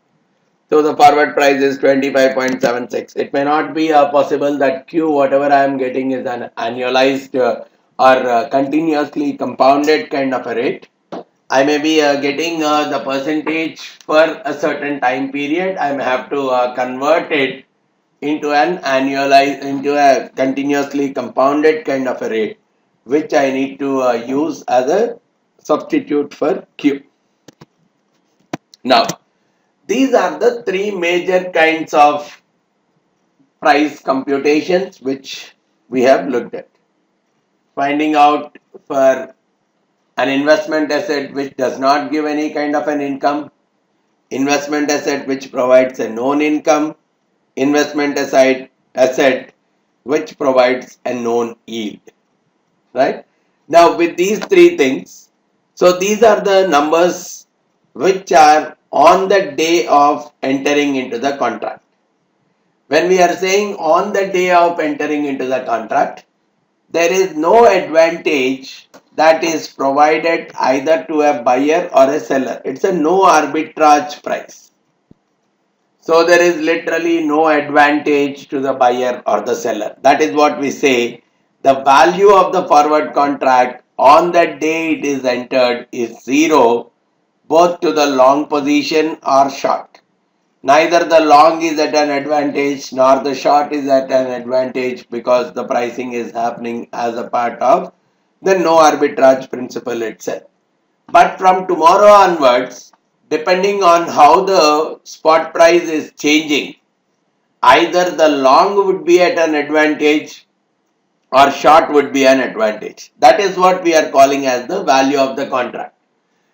So the forward price is 25.76. It may not be possible that Q, whatever I am getting, is an annualized or continuously compounded kind of a rate. I may be getting the percentage for a certain time period. I may have to convert it into an annualized, into a continuously compounded kind of a rate, which I need to use as a substitute for Q. Now, these are the three major kinds of price computations which we have looked at. Finding out for an investment asset which does not give any kind of an income, investment asset which provides a known income, investment asset which provides a known yield. Right? Now with these three things, so these are the numbers which are on the day of entering into the contract. When we are saying on the day of entering into the contract, there is no advantage that is provided either to a buyer or a seller. It's a no arbitrage price. So there is literally no advantage to the buyer or the seller. That is what we say. The value of the forward contract on the day it is entered is zero, both to the long position or short. Neither the long is at an advantage nor the short is at an advantage, because the pricing is happening as a part of the no arbitrage principle itself. But from tomorrow onwards, depending on how the spot price is changing, either the long would be at an advantage or short would be an advantage. That is what we are calling as the value of the contract.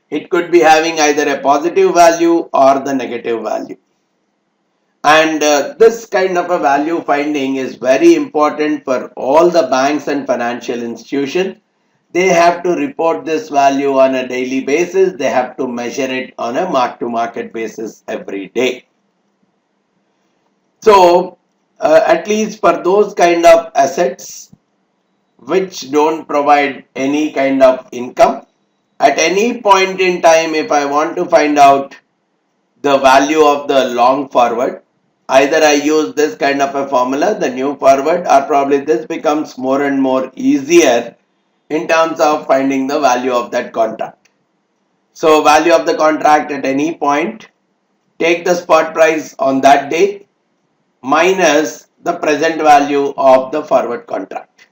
It could be having either a positive value or the negative value. And this kind of a value finding is very important for all the banks and financial institutions. They have to report this value on a daily basis. They have to measure it on a mark-to-market basis every day. So, at least for those kind of assets which don't provide any kind of income, at any point in time, if I want to find out the value of the long forward, either I use this kind of a formula, the new forward, or probably this becomes more and more easier in terms of finding the value of that contract. So value of the contract at any point, take the spot price on that day minus the present value of the forward contract.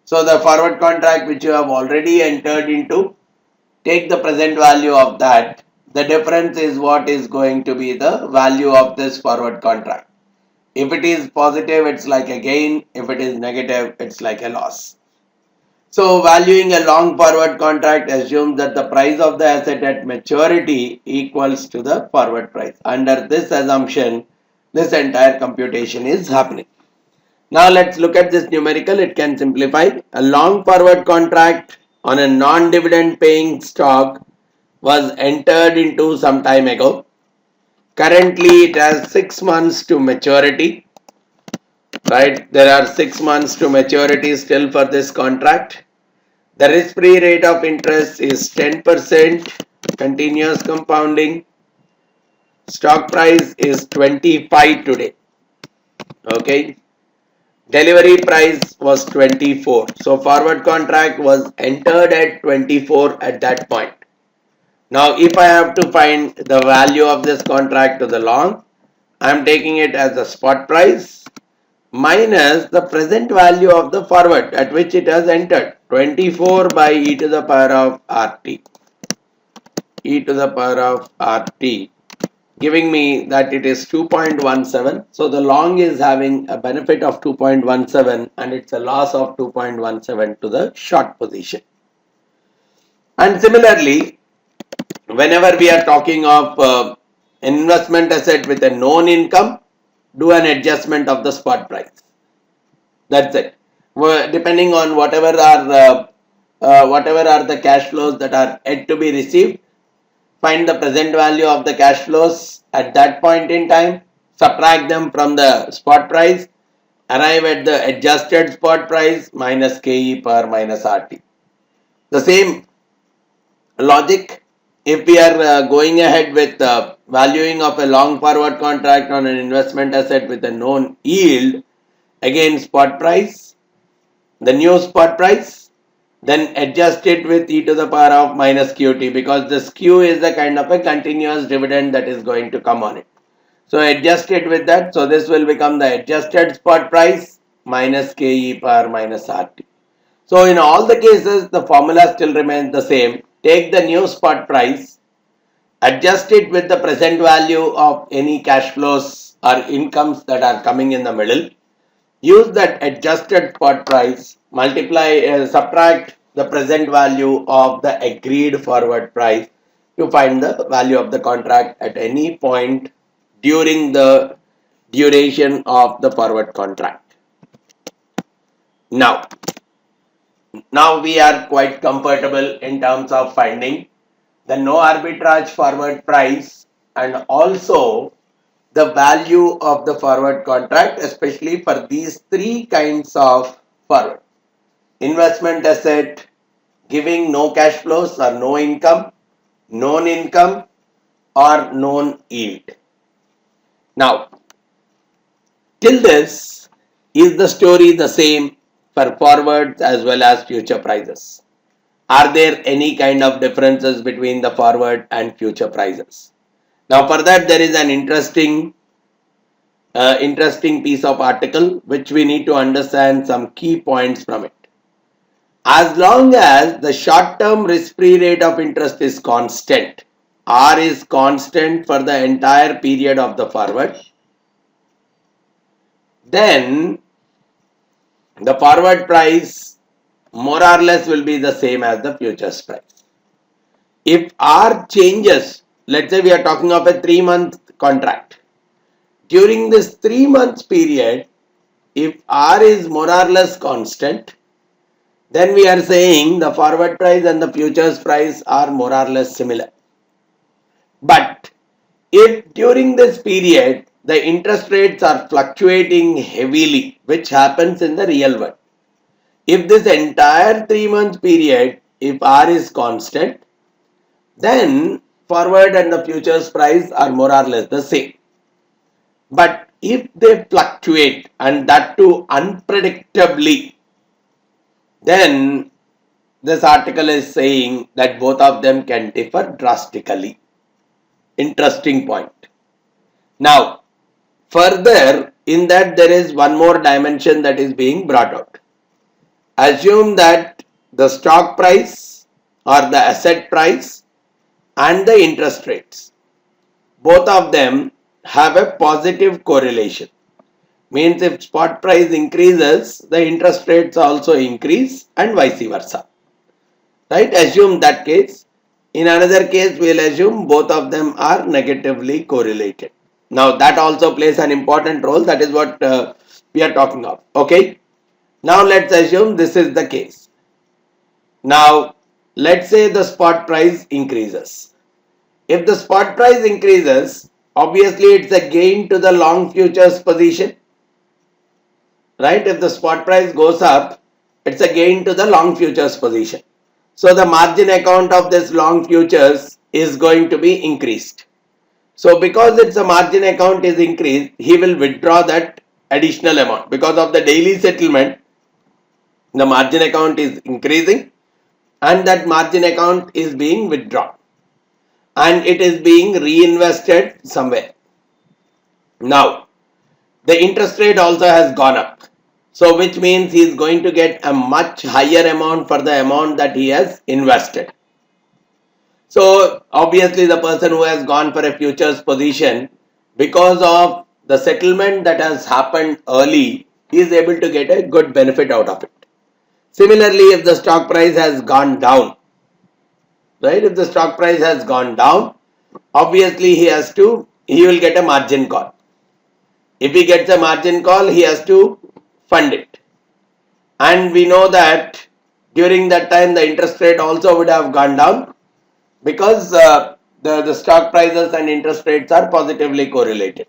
So the forward contract which you have already entered into, take the present value of that. The difference is what is going to be the value of this forward contract. If it is positive, it's like a gain. If it is negative, it's like a loss. So valuing a long forward contract assumes that the price of the asset at maturity equals to the forward price. Under this assumption, this entire computation is happening. Now let's look at this numerical. It can simplify. A long forward contract on a non-dividend paying stock was entered into some time ago. Currently it has 6 months to maturity. right? There are 6 months to maturity still for this contract. The risk-free rate of interest is 10%, continuous compounding. Stock price is 25 today. Okay. Delivery price was 24. So forward contract was entered at 24 at that point. Now if I have to find the value of this contract to the long, I am taking it as the spot price minus the present value of the forward at which it has entered, 24 by e to the power of RT. E to the power of RT, giving me that it is 2.17. So the long is having a benefit of 2.17 and it's a loss of 2.17 to the short position. And similarly, whenever we are talking of investment asset with a known income, do an adjustment of the spot price. That's it. Depending on whatever are the cash flows that are yet to be received, find the present value of the cash flows at that point in time, subtract them from the spot price, arrive at the adjusted spot price minus KE per minus RT. The same logic, if we are going ahead with valuing of a long forward contract on an investment asset with a known yield, again spot price, the new spot price, then adjust it with e to the power of minus QT, because this Q is a kind of a continuous dividend that is going to come on it. So adjust it with that. So this will become the adjusted spot price minus KE per minus RT. So in all the cases, the formula still remains the same. Take the new spot price, adjust it with the present value of any cash flows or incomes that are coming in the middle. Use that adjusted spot price, subtract the present value of the agreed forward price to find the value of the contract at any point during the duration of the forward contract. Now we are quite comfortable in terms of finding the no arbitrage forward price and also the value of the forward contract, especially for these three kinds of forward. Investment asset giving no cash flows or no income, known income or known yield. Now, till this, is the story the same for forwards as well as future prices? Are there any kind of differences between the forward and future prices? Now for that there is an interesting piece of article which we need to understand some key points from it. As long as the short-term risk-free rate of interest is constant, R is constant for the entire period of the forward, then the forward price more or less will be the same as the futures price. If R changes, let's say we are talking of a 3-month contract. During this 3 months period, if R is more or less constant, then we are saying the forward price and the futures price are more or less similar. But if during this period the interest rates are fluctuating heavily, which happens in the real world, if this entire 3 months period, if R is constant, then forward and the futures price are more or less the same. But if they fluctuate and that too unpredictably, then this article is saying that both of them can differ drastically. Interesting point. Now, further in that there is one more dimension that is being brought out. Assume that the stock price or the asset price and the interest rates, both of them have a positive correlation. Means if spot price increases, the interest rates also increase and vice versa. Right? Assume that case. In another case, we will assume both of them are negatively correlated. Now that also plays an important role. That is what we are talking of. Okay. Now let's assume this is the case. Now let's say the spot price increases. If the spot price increases, obviously it's a gain to the long futures position. right? If the spot price goes up, it's a gain to the long futures position. So the margin account of this long futures is going to be increased. So because it's a margin account is increased, he will withdraw that additional amount. Because of the daily settlement, the margin account is increasing and that margin account is being withdrawn and it is being reinvested somewhere. Now, the interest rate also has gone up. So which means he is going to get a much higher amount for the amount that he has invested. So obviously the person who has gone for a futures position, because of the settlement that has happened early, he is able to get a good benefit out of it. Similarly, if the stock price has gone down, right? If the stock price has gone down, obviously he will get a margin call. If he gets a margin call, he has to fund it. And we know that during that time the interest rate also would have gone down because the stock prices and interest rates are positively correlated.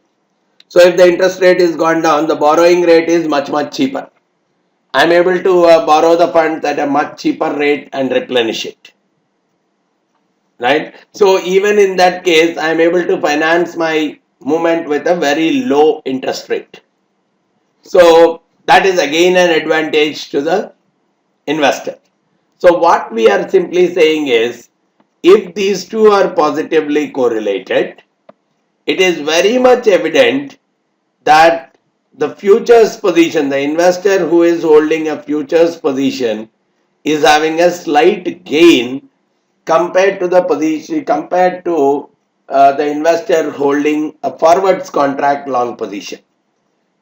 So if the interest rate is gone down, the borrowing rate is much cheaper. I am able to borrow the funds at a much cheaper rate and replenish it. Right? So even in that case, I am able to finance my movement with a very low interest rate. So that is again an advantage to the investor. So what we are simply saying is, if these two are positively correlated, it is very much evident that the futures position, the investor who is holding a futures position is having a slight gain compared to the position, compared to the investor holding a forwards contract long position.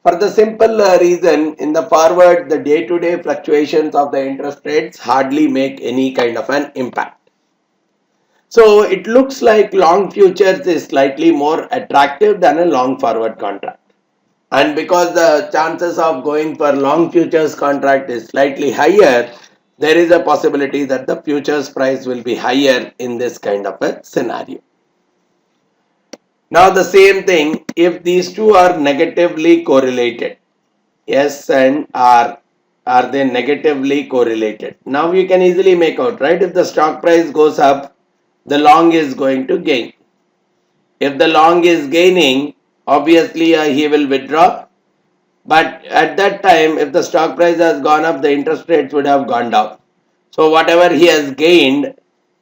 For the simple reason, in the forward, the day-to-day fluctuations of the interest rates hardly make any kind of an impact. So it looks like long futures is slightly more attractive than a long forward contract. And because the chances of going for long futures contract is slightly higher, there is a possibility that the futures price will be higher in this kind of a scenario. Now the same thing, if these two are negatively correlated, S and R, are they negatively correlated? Now you can easily make out, right? If the stock price goes up, the long is going to gain. If the long is gaining, obviously he will withdraw. But at that time, if the stock price has gone up, the interest rates would have gone down. So whatever he has gained,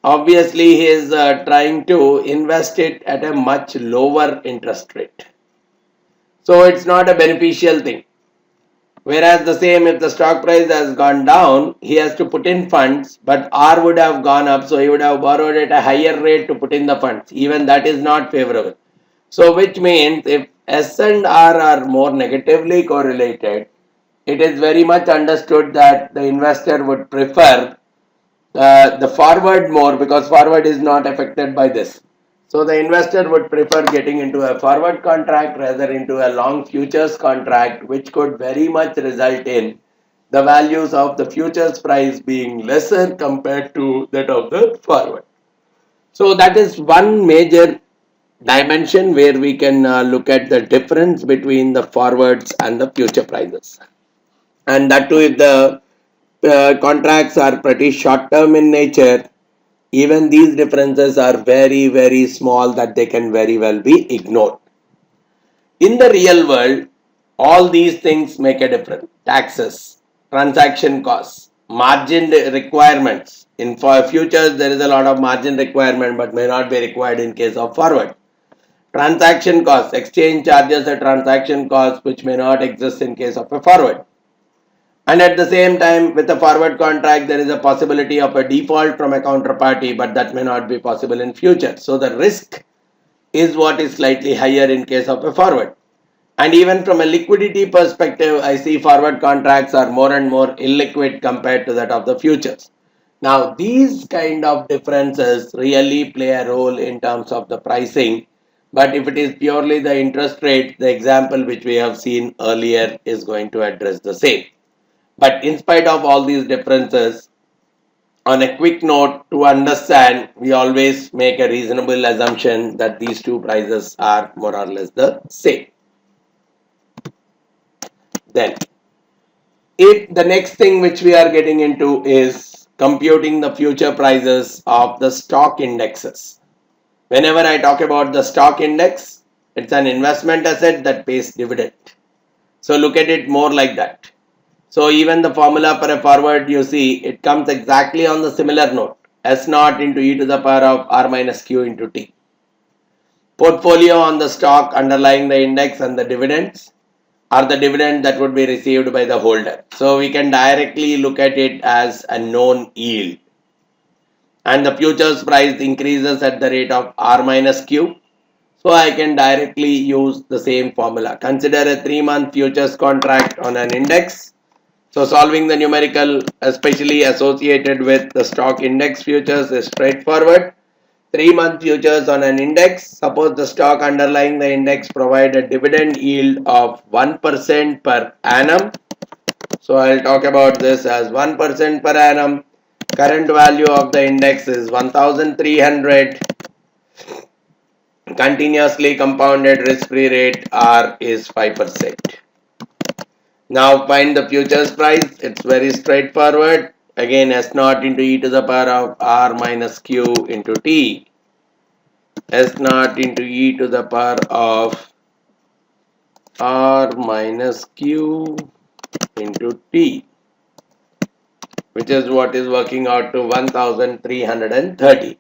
obviously he is trying to invest it at a much lower interest rate. So it's not a beneficial thing. Whereas the same, if the stock price has gone down, he has to put in funds, but R would have gone up, so he would have borrowed at a higher rate to put in the funds. Even that is not favorable. So which means if S and R are more negatively correlated, it is very much understood that the investor would prefer the forward more, because forward is not affected by this. So the investor would prefer getting into a forward contract rather into a long futures contract, which could very much result in the values of the futures price being lesser compared to that of the forward. So that is one major dimension where we can look at the difference between the forwards and the future prices. And that too, if the contracts are pretty short term in nature, even these differences are very small that they can very well be ignored. In the real world, all these things make a difference. Taxes, transaction costs, margin requirements. In for futures, there is a lot of margin requirement but may not be required in case of forward. Transaction costs, exchange charges or transaction costs which may not exist in case of a forward. And at the same time, with a forward contract, there is a possibility of a default from a counterparty, but that may not be possible in future. So the risk is what is slightly higher in case of a forward. And even from a liquidity perspective, I see forward contracts are more and more illiquid compared to that of the futures. Now, these kind of differences really play a role in terms of the pricing. But if it is purely the interest rate, the example which we have seen earlier is going to address the same. But in spite of all these differences, on a quick note, to understand, we always make a reasonable assumption that these two prices are more or less the same. Then, If the next thing which we are getting into is computing the future prices of the stock indexes. Whenever I talk about the stock index, it's an investment asset that pays dividend. So look at it more like that. So even the formula for a forward, you see, it comes exactly on the similar note. S naught into e to the power of r minus q into t. Portfolio on the stock underlying the index and the dividends are the dividend that would be received by the holder. So we can directly look at it as a known yield. And the futures price increases at the rate of r minus q. So I can directly use the same formula. Consider a 3-month futures contract on an index. So solving the numerical, especially associated with the stock index futures, is straightforward. 3-month futures on an index. Suppose the stock underlying the index provide a dividend yield of 1% per annum. So I'll talk about this as 1% per annum. Current value of the index is 1300. Continuously compounded risk-free rate R is 5%. Now find the futures price. It's very straightforward. Again, S naught into e to the power of R minus Q into T. S naught into e to the power of R minus Q into T, which is what is working out to 1330.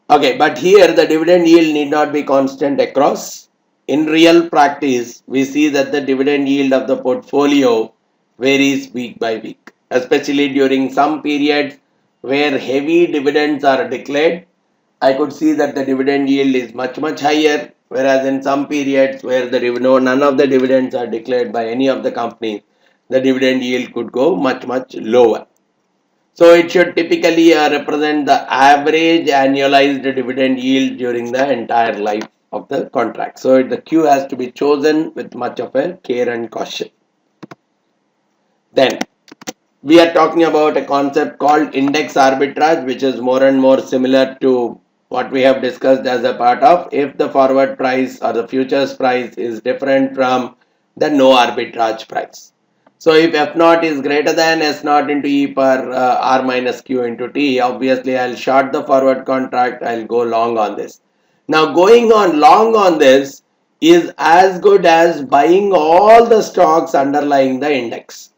Okay, but here the dividend yield need not be constant across. In real practice, we see that the dividend yield of the portfolio varies week by week, especially during some periods where heavy dividends are declared. I could see that the dividend yield is much higher, whereas in some periods where none of the dividends are declared by any of the companies, the dividend yield could go much lower. So it should typically represent the average annualized dividend yield during the entire life of the contract. So the Q has to be chosen with much of a care and caution. Then we are talking about a concept called index arbitrage, which is more and more similar to what we have discussed as a part of if the forward price or the futures price is different from the no arbitrage price. So if F naught is greater than S naught into E per R minus Q into T, obviously I'll short the forward contract, I'll go long on this. Now going on long on this is as good as buying all the stocks underlying the index.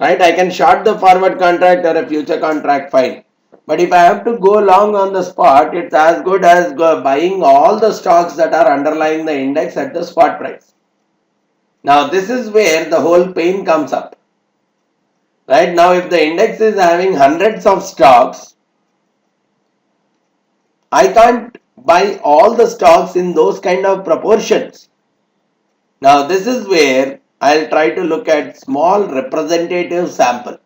Right? I can short the forward contract or a future contract, fine. But if I have to go long on the spot, it's as good as buying all the stocks that are underlying the index at the spot price. Now this is where the whole pain comes up. Right now, if the index is having hundreds of stocks, I can't buy all the stocks in those kind of proportions. Now this is where I'll try to look at small representative sample.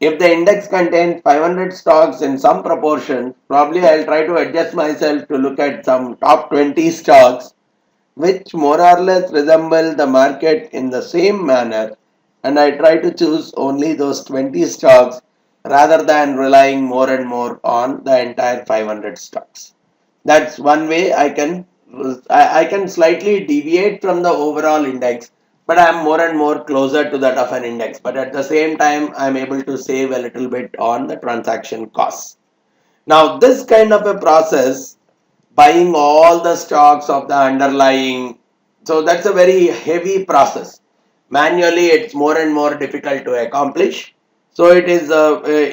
If the index contains 500 stocks in some proportion, probably I'll try to adjust myself to look at some top 20 stocks which more or less resemble the market in the same manner, and I try to choose only those 20 stocks rather than relying more and more on the entire 500 stocks. That's one way I can slightly deviate from the overall index, but I'm more and more closer to that of an index. But at the same time, I'm able to save a little bit on the transaction costs. Now, this kind of a process, buying all the stocks of the underlying, so that's a very heavy process. Manually, it's more and more difficult to accomplish. So it is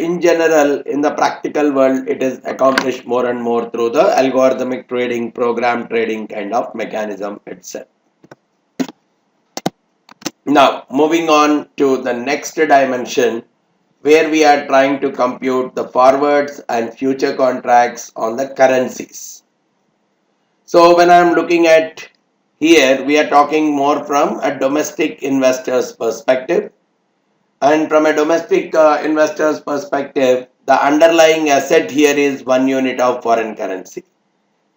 in general in the practical world, it is accomplished more and more through the algorithmic trading, program trading kind of mechanism itself. Now moving on to the next dimension, where we are trying to compute the forwards and future contracts on the currencies. So when I am looking at here, we are talking more from a domestic investor's perspective. And from a domestic investor's perspective, the underlying asset here is 1 unit of foreign currency.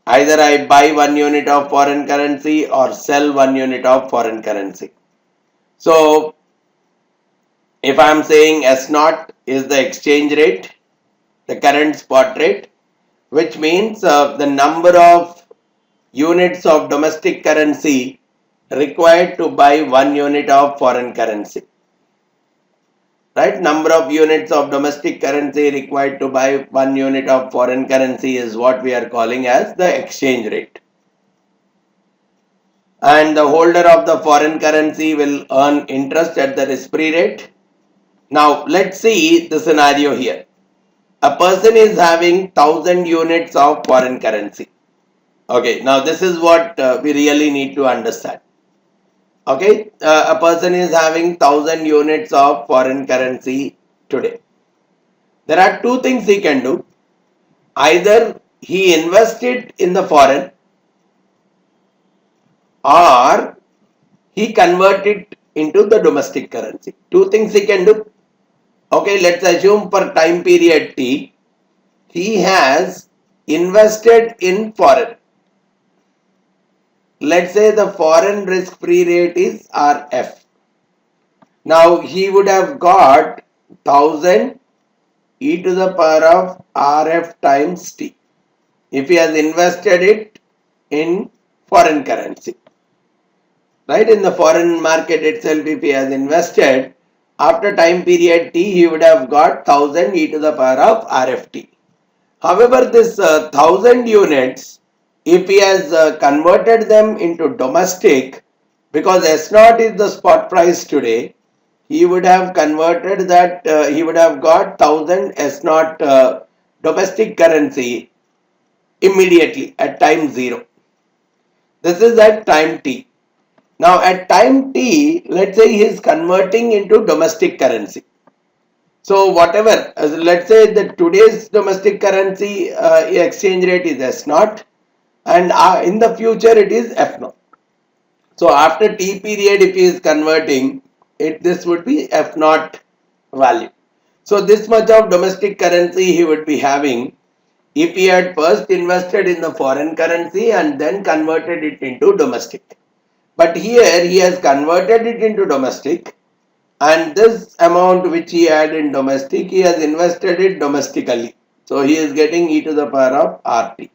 Either I buy 1 unit of foreign currency or sell 1 unit of foreign currency. So if I am saying S naught is the exchange rate, the current spot rate, which means the number of units of domestic currency required to buy 1 unit of foreign currency. right? Number of units of domestic currency required to buy 1 unit of foreign currency is what we are calling as the exchange rate. And the holder of the foreign currency will earn interest at the risk-free rate. Now let's see the scenario here. A person is having 1,000 units of foreign currency. Okay, now this is what we really need to understand. Okay, a person is having 1,000 units of foreign currency today. There are two things he can do. Either he invested in the foreign, or he convert it into the domestic currency. Two things he can do. Okay, let's assume for time period T, he has invested in foreign. Let's say the foreign risk free rate is RF. Now he would have got 1000 e to the power of RF times T if he has invested it in foreign currency. Right, in the foreign market itself, if he has invested, after time period T, he would have got 1000 e to the power of RFT. However, this 1000 units, if he has converted them into domestic, because S0 is the spot price today, he would have converted that, he would have got 1000 S0 domestic currency immediately at time 0. This is at time T. Now at time T, let's say he is converting into domestic currency. So whatever, let's say that today's domestic currency exchange rate is S0 and in the future it is F0. So after T period, if he is converting it, this would be F0 value. So this much of domestic currency he would be having if he had first invested in the foreign currency and then converted it into domestic. But here he has converted it into domestic, and this amount which he had in domestic, he has invested it domestically. So he is getting e to the power of RT.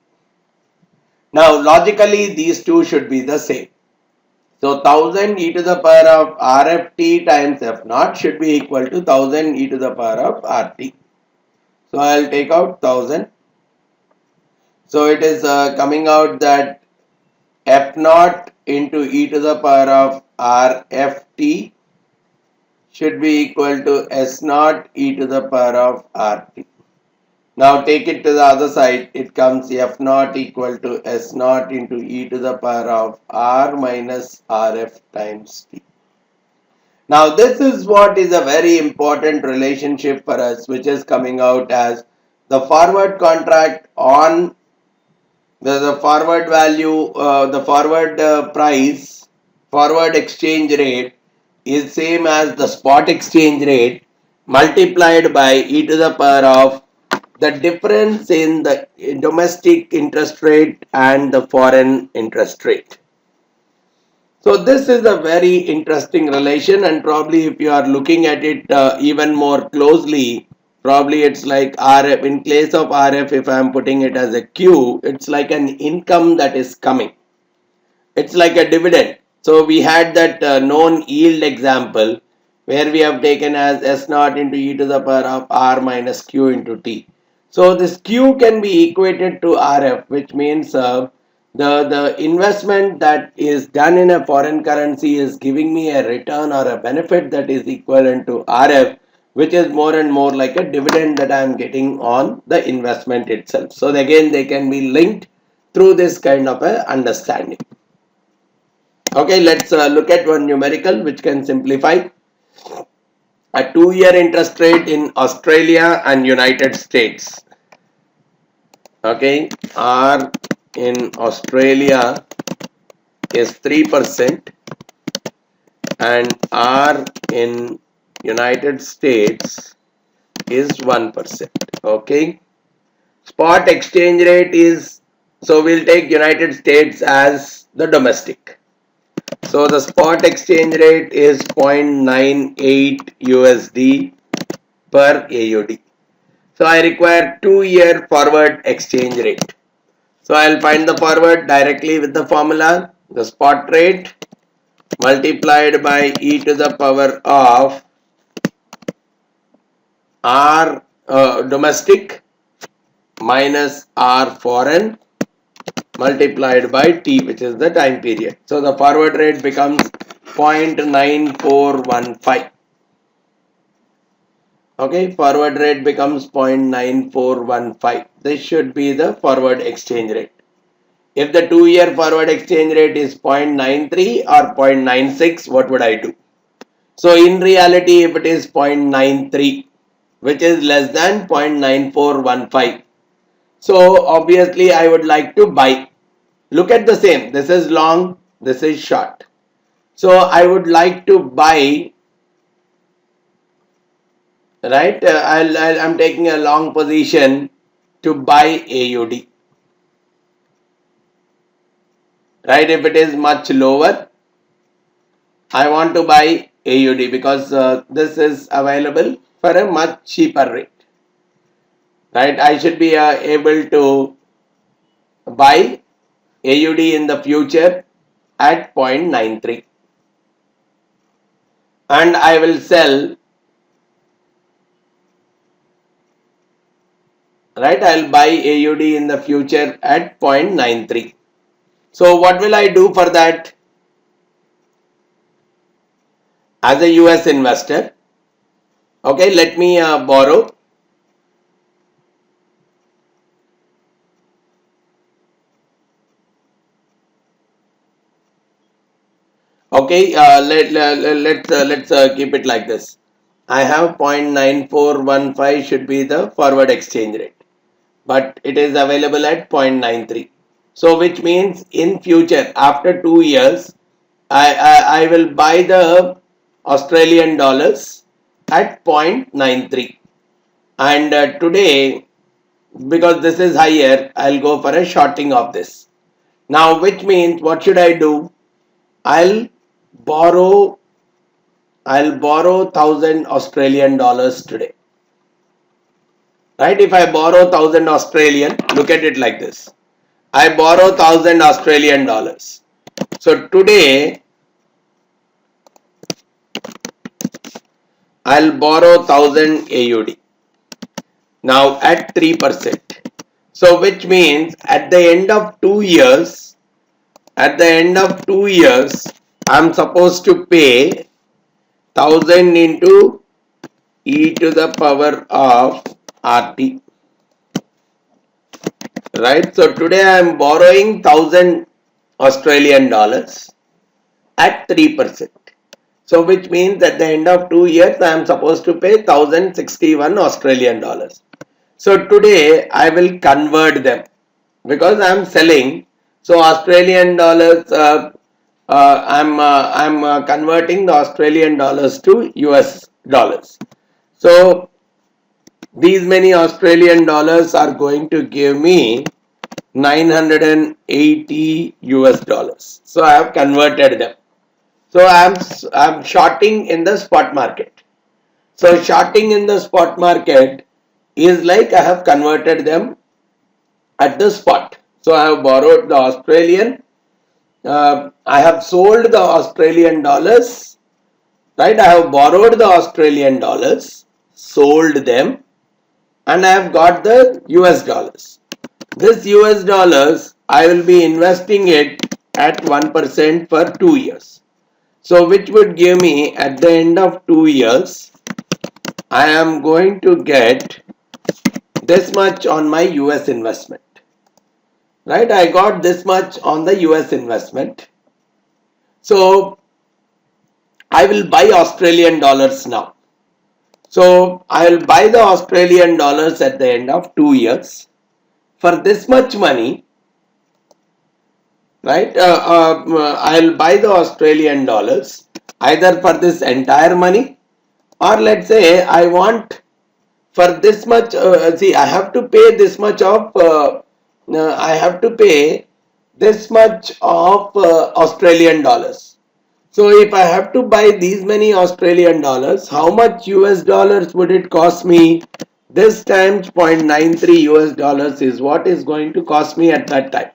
Now logically these two should be the same. So 1000 e to the power of RFT times F0 should be equal to 1000 e to the power of RT. So I will take out 1000. So it is coming out that F0 into e to the power of RFT should be equal to S0 e to the power of RT. Now take it to the other side. It comes F0 equal to S0 into e to the power of R minus RF times T. Now this is what is a very important relationship for us, which is coming out as the forward contract on the forward value, the forward price, forward exchange rate is same as the spot exchange rate multiplied by e to the power of the difference in the domestic interest rate and the foreign interest rate. So this is a very interesting relation, and probably if you are looking at it even more closely, probably it's like RF. In case of RF, if I am putting it as a Q, it's like an income that is coming. It's like a dividend. So we had that known yield example where we have taken as S0 into e to the power of R minus Q into T. So this Q can be equated to RF, which means the investment that is done in a foreign currency is giving me a return or a benefit that is equivalent to RF, which is more and more like a dividend that I am getting on the investment itself. So again, they can be linked through this kind of a understanding. Okay, let's look at one numerical which can simplify. A 2-year interest rate in Australia and United States. Okay, R in Australia is 3% and R in United States is 1%. Okay, spot exchange rate is, so we'll take United States as the domestic. So the spot exchange rate is 0.98 USD per AUD. So I require 2-year forward exchange rate. So I'll find the forward directly with the formula. The spot rate multiplied by e to the power of R domestic minus R foreign multiplied by T, which is the time period. So the forward rate becomes 0.9415. Okay, forward rate becomes 0.9415. This should be the forward exchange rate. If the 2-year forward exchange rate is 0.93 or 0.96, what would I do? So in reality, if it is 0.93, which is less than 0.9415, so obviously I would like to buy. Look at the same. This is long, this is short. So I would like to buy, right? I'm taking a long position to buy AUD. Right? If it is much lower, I want to buy AUD because this is available for a much cheaper rate. Right? I should be able to buy AUD in the future at 0.93 and I will sell, right? I'll buy AUD in the future at 0.93. So what will I do for that? As a US investor, okay, let me borrow. Okay, let's keep it like this. I have 0.9415 should be the forward exchange rate, but it is available at 0.93. So which means in future after 2 years, I will buy the Australian dollars at 0.93 and today because this is higher, I'll go for a shorting of this. Now which means what should I do? I'll borrow 1000 Australian dollars today. Right? If I borrow 1000 Australian, look at it like this. I borrow 1000 Australian dollars. So today I'll borrow 1000 AUD. Now at 3%. So which means at the end of 2 years, I'm supposed to pay 1000 into e to the power of RT. Right? So today I am borrowing 1000 Australian dollars at 3%. So which means at the end of 2 years I am supposed to pay 1061 Australian dollars. So today I will convert them because I am selling. So Australian dollars, I'm converting the Australian dollars to US dollars. So these many Australian dollars are going to give me 980 US dollars. So I have converted them. So I'm shorting in the spot market. So shorting in the spot market is like I have converted them at the spot. So I have borrowed the Australian, I have sold the Australian dollars, right? I have borrowed the Australian dollars, sold them, and I have got the US dollars. This US dollars, I will be investing it at 1% for 2 years. So which would give me at the end of 2 years, I am going to get this much on my US investment. Right? I got this much on the US investment. So I will buy Australian dollars now. So I will buy the Australian dollars at the end of 2 years for this much money. Right? I'll buy the Australian dollars either for this entire money or let's say I want for this much. See, I have to pay this much of. I have to pay this much of Australian dollars. So if I have to buy these many Australian dollars, how much US dollars would it cost me? This times 0.93 US dollars is what is going to cost me at that time.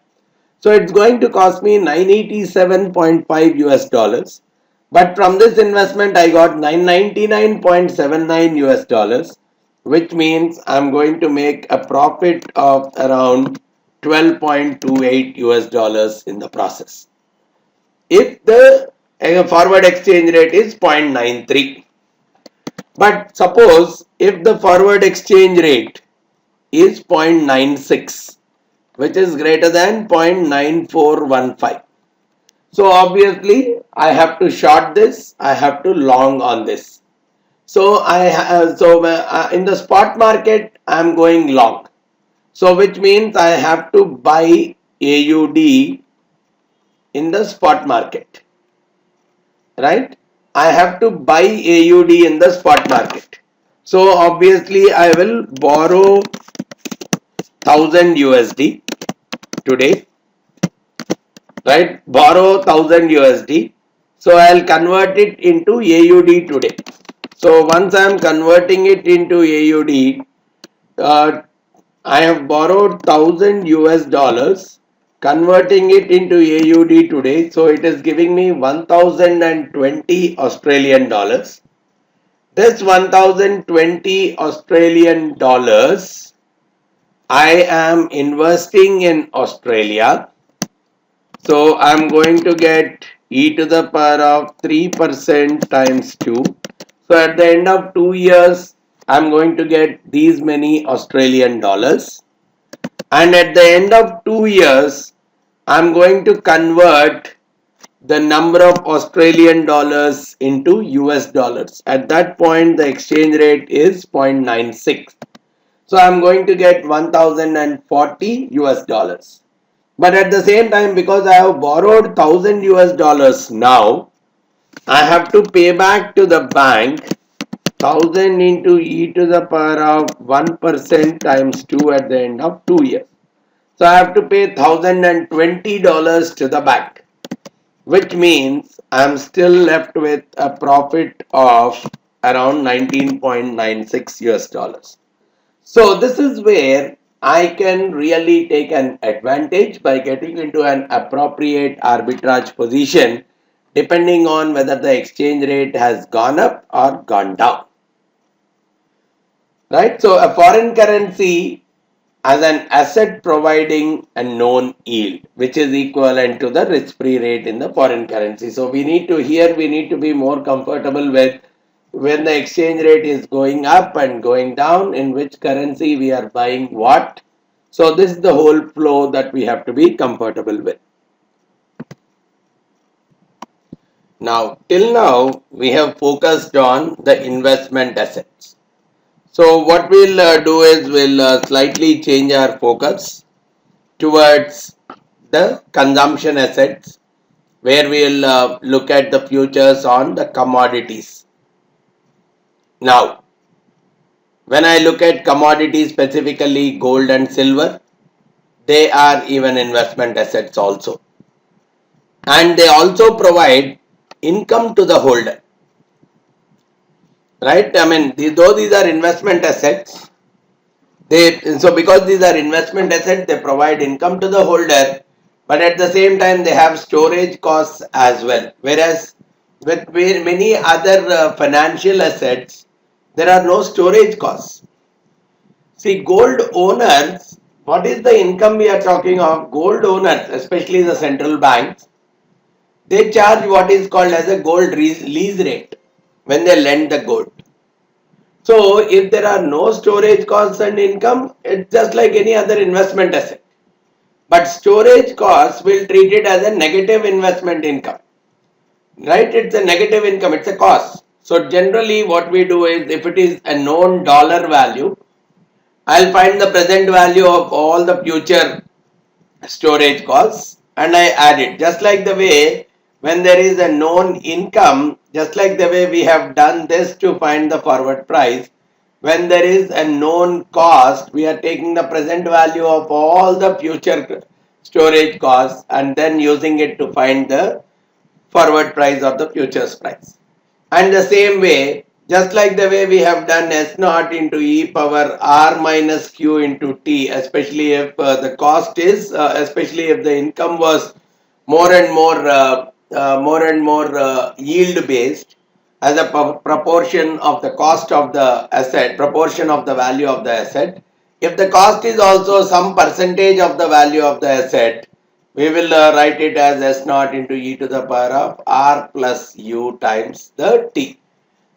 So it's going to cost me 987.5 US dollars. But from this investment, I got 999.79 US dollars. which means I'm going to make a profit of around 12.28 US dollars in the process. If the forward exchange rate is 0.93. But suppose if the forward exchange rate is 0.96, which is greater than 0.9415. So obviously I have to short this, I have to long on this. So in the spot market I am going long. So which means I have to buy AUD in the spot market, right? I have to buy AUD in the spot market. So obviously I will borrow 1000 USD today, right? Borrow 1000 USD. So I'll convert it into AUD today. So once I am converting it into AUD, I have borrowed 1000 US dollars, converting it into AUD today. So it is giving me 1020 Australian dollars. This 1020 Australian dollars I am investing in Australia. So I'm going to get e to the power of 3% times 2. So at the end of 2 years, I'm going to get these many Australian dollars. And at the end of 2 years, I'm going to convert the number of Australian dollars into US dollars. At that point, the exchange rate is 0.96. So I'm going to get 1040 US dollars. But at the same time, because I have borrowed 1000 US dollars now, I have to pay back to the bank 1000 into e to the power of 1% times 2 at the end of 2 years. So I have to pay $1020 to the bank, which means I'm still left with a profit of around 19.96 US dollars. So this is where I can really take an advantage by getting into an appropriate arbitrage position depending on whether the exchange rate has gone up or gone down. Right? So a foreign currency as an asset providing a known yield, which is equivalent to the risk-free rate in the foreign currency. So we need to be more comfortable with when the exchange rate is going up and going down, in which currency we are buying what. So this is the whole flow that we have to be comfortable with. Now, till now, we have focused on the investment assets. So what we'll do is we'll slightly change our focus towards the consumption assets, where we'll look at the futures on the commodities. Now, when I look at commodities, specifically gold and silver, they are even investment assets also. And they also provide income to the holder. Right? I mean, though these are investment assets, because these are investment assets, they provide income to the holder, but at the same time, they have storage costs as well. Whereas with many other financial assets, there are no storage costs. See, gold owners, what is the income we are talking of? Gold owners, especially the central banks, they charge what is called as a gold lease rate when they lend the gold. So if there are no storage costs and income, it's just like any other investment asset. But storage costs will treat it as a negative investment income. Right? It's a negative income, it's a cost. So generally what we do is, if it is a known dollar value, I'll find the present value of all the future storage costs and I add it. Just like the way when there is a known income, just like the way we have done this to find the forward price, when there is a known cost, we are taking the present value of all the future storage costs and then using it to find the forward price of the futures price. And the same way, just like the way we have done S naught into e power r minus q into t, especially if the cost is, especially if the income was more and more yield based, as a proportion of the cost of the asset, proportion of the value of the asset. If the cost is also some percentage of the value of the asset, we will write it as S naught into e to the power of R plus U times the T.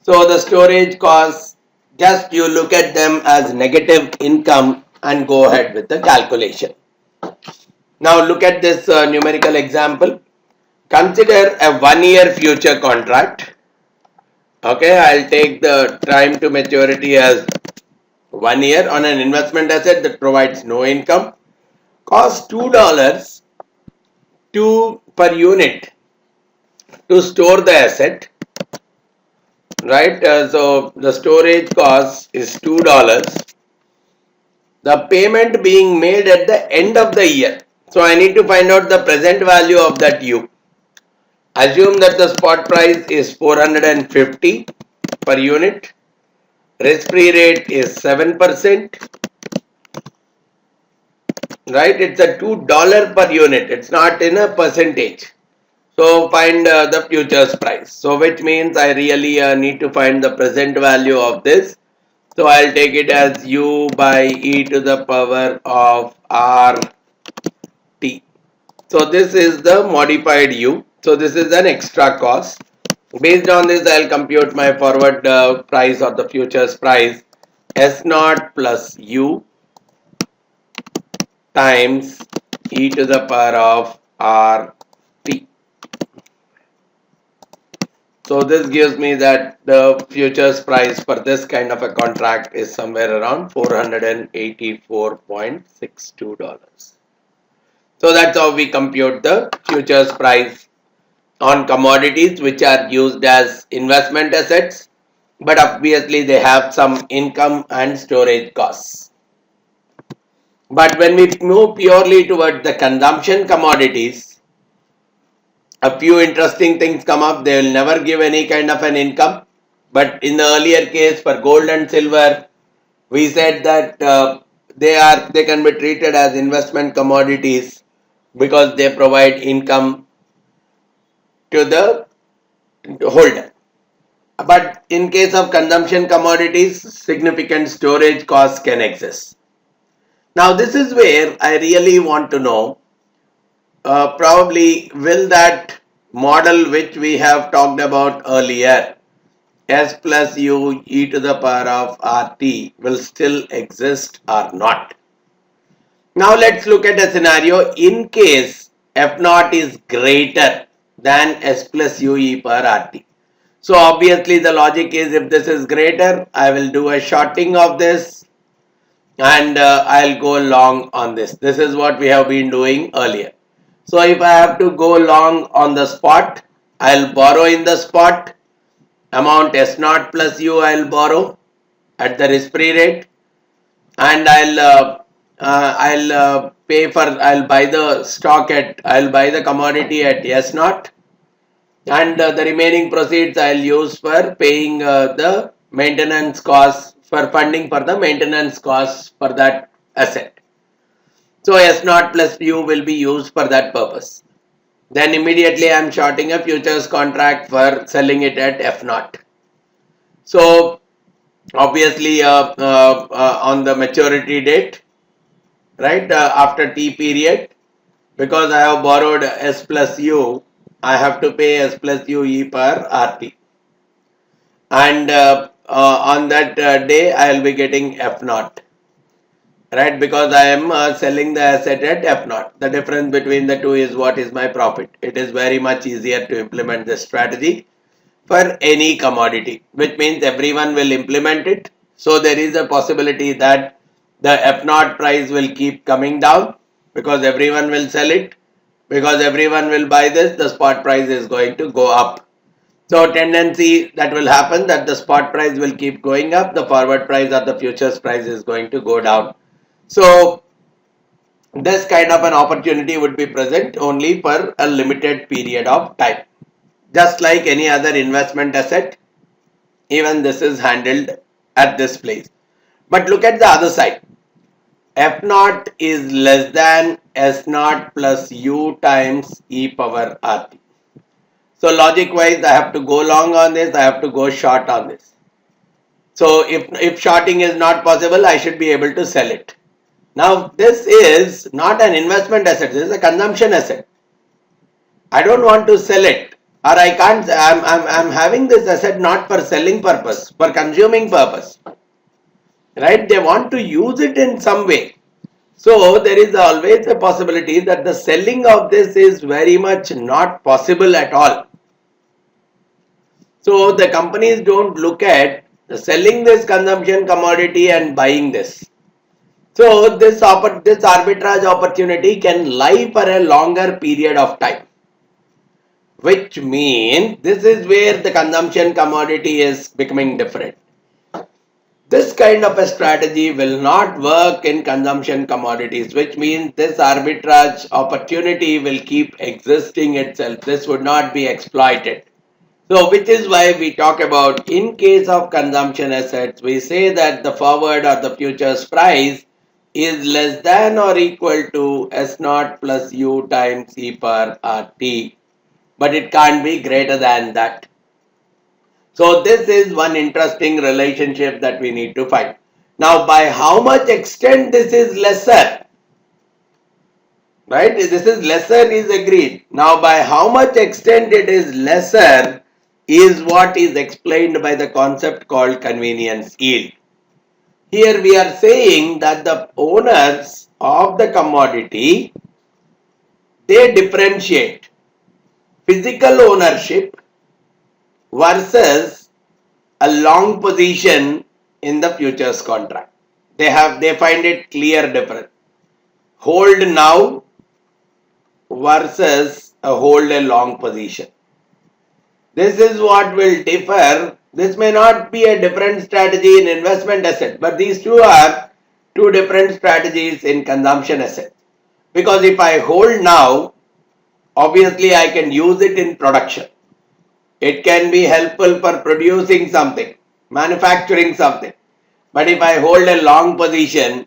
So the storage costs, just you look at them as negative income and go ahead with the calculation. Now look at this numerical example. Consider a 1-year future contract. Okay, I'll take the time to maturity as 1 year on an investment asset that provides no income. Costs $2 to per unit to store the asset, right? So the storage cost is $2. The payment being made at the end of the year. So I need to find out the present value of that U. Assume that the spot price is 450 per unit. Risk-free rate is 7%. Right? It's a $2 per unit. It's not in a percentage. So find the futures price. So which means I really need to find the present value of this. So I'll take it as U by e to the power of R T. So this is the modified U. So this is an extra cost. Based on this, I'll compute my forward price or the futures price S naught plus U times e to the power of R T. So this gives me that the futures price for this kind of a contract is somewhere around $484.62. So that's how we compute the futures price on commodities which are used as investment assets, but obviously they have some income and storage costs. But when we move purely toward the consumption commodities, a few interesting things come up. They will never give any kind of an income. But in the earlier case for gold and silver, we said that they can be treated as investment commodities because they provide income to the holder. But in case of consumption commodities, significant storage costs can exist. Now this is where I really want to know, probably will that model which we have talked about earlier, S plus U e to the power of RT, will still exist or not. Now let's look at a scenario in case F naught is greater than S plus U e per RT. So obviously the logic is if this is greater, I will do a shorting of this and I'll go long on this. This is what we have been doing earlier. So if I have to go long on the spot, I'll borrow in the spot. Amount S naught plus U I'll borrow at the risk-free rate, and I'll pay for, I'll buy the stock at, I'll buy the commodity at S naught, and the remaining proceeds I'll use for paying the maintenance costs, for funding for the maintenance costs for that asset. So S naught plus U will be used for that purpose. Then immediately I am shorting a futures contract for selling it at F naught. So obviously on the maturity date, right, after T period, because I have borrowed S plus U, I have to pay S plus U e per RT. And on that day, I will be getting F naught. Right, because I am selling the asset at F naught. The difference between the two is what is my profit. It is very much easier to implement this strategy for any commodity, which means everyone will implement it. So there is a possibility that the F naught price will keep coming down because everyone will sell it. Because everyone will buy this, the spot price is going to go up. So tendency that will happen that the spot price will keep going up, the forward price or the futures price is going to go down. So this kind of an opportunity would be present only for a limited period of time. Just like any other investment asset, even this is handled at this place. But look at the other side. F naught is less than S naught plus U times e power RT. So logic wise, I have to go long on this, I have to go short on this. So if shorting is not possible, I should be able to sell it. Now this is not an investment asset, this is a consumption asset. I don't want to sell it, or I can't, I'm having this asset not for selling purpose, for consuming purpose. Right? They want to use it in some way. So there is always a possibility that the selling of this is very much not possible at all. So the companies don't look at selling this consumption commodity and buying this. So this arbitrage opportunity can lie for a longer period of time, which means this is where the consumption commodity is becoming different. This kind of a strategy will not work in consumption commodities, which means this arbitrage opportunity will keep existing itself. This would not be exploited. So, which is why we talk about in case of consumption assets, we say that the forward or the futures price is less than or equal to S naught plus U times E per RT, but it can't be greater than that. So this is one interesting relationship that we need to find. Now, by how much extent this is lesser, right? This is lesser is agreed. Now, by how much extent it is lesser is what is explained by the concept called convenience yield. Here we are saying that the owners of the commodity, they differentiate physical ownership versus a long position in the futures contract. They find it clear difference. Hold now versus hold a long position. This is what will differ. This may not be a different strategy in investment asset, but these two are two different strategies in consumption asset. Because if I hold now, obviously I can use it in production. It can be helpful for producing something, manufacturing something. But if I hold a long position,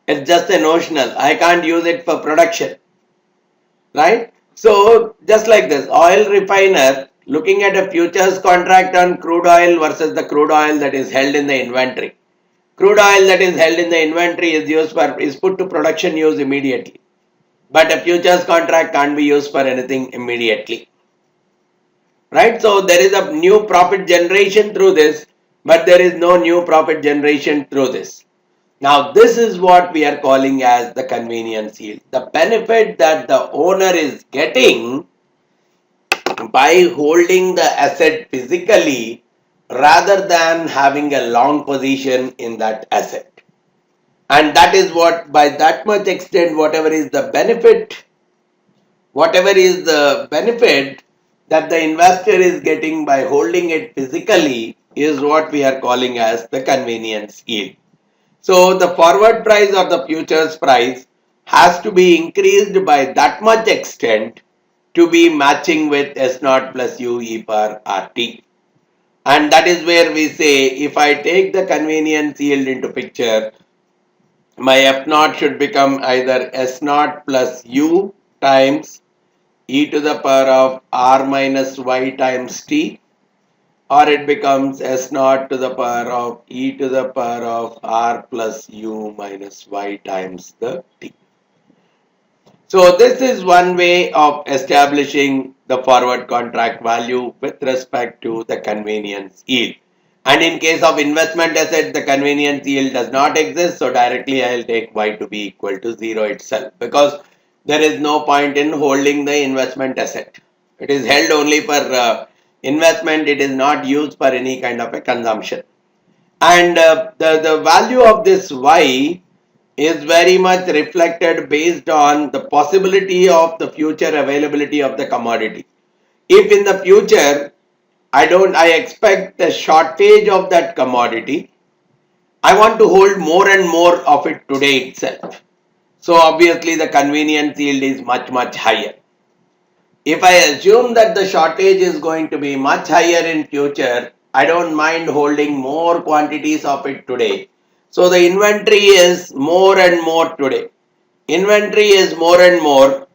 it's just a notional. I can't use it for production. Right? So, just like this, oil refiner looking at a futures contract on crude oil versus the crude oil that is held in the inventory. Crude oil that is held in the inventory is put to production use immediately. But a futures contract can't be used for anything immediately. Right? So there is a new profit generation through this, but there is no new profit generation through this. Now this is what we are calling as the convenience yield. The benefit that the owner is getting by holding the asset physically rather than having a long position in that asset. And that is what, by that much extent, whatever is the benefit that the investor is getting by holding it physically is what we are calling as the convenience yield. So the forward price or the futures price has to be increased by that much extent to be matching with S naught plus U E per RT. And that is where we say if I take the convenience yield into picture, my F naught should become either S naught plus U times e to the power of r minus y times t, or it becomes s naught to the power of e to the power of r plus u minus y times the t. So this is one way of establishing the forward contract value with respect to the convenience yield. And in case of investment asset, the convenience yield does not exist. So directly I will take y to be equal to 0 itself, because there is no point in holding the investment asset. It is held only for investment. It is not used for any kind of a consumption. And the value of this y is very much reflected based on the possibility of the future availability of the commodity. If in the future I expect the shortage of that commodity, I want to hold more and more of it today itself. So obviously the convenience yield is much higher. If I assume that the shortage is going to be much higher in future, I don't mind holding more quantities of it today. So the inventory is more and more today. Inventory is more and more,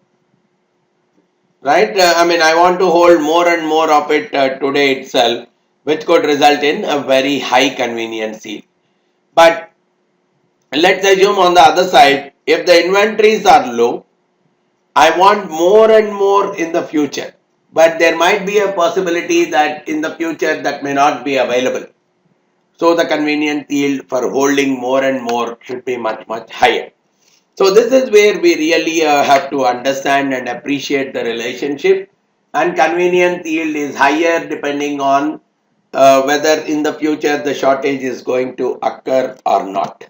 right? I mean, I want to hold more and more of it today itself, which could result in a very high convenience yield. But let's assume on the other side, if the inventories are low, I want more and more in the future. But there might be a possibility that in the future that may not be available. So the convenience yield for holding more and more should be much, much higher. So this is where we really have to understand and appreciate the relationship, and convenience yield is higher depending on whether in the future the shortage is going to occur or not.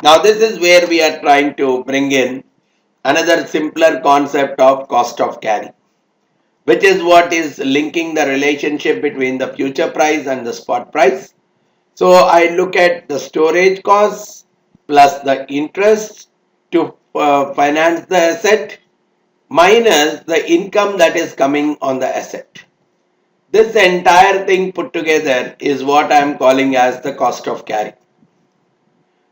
Now this is where we are trying to bring in another simpler concept of cost of carry, which is what is linking the relationship between the future price and the spot price. So I look at the storage costs plus the interest to finance the asset minus the income that is coming on the asset. This entire thing put together is what I am calling as the cost of carry.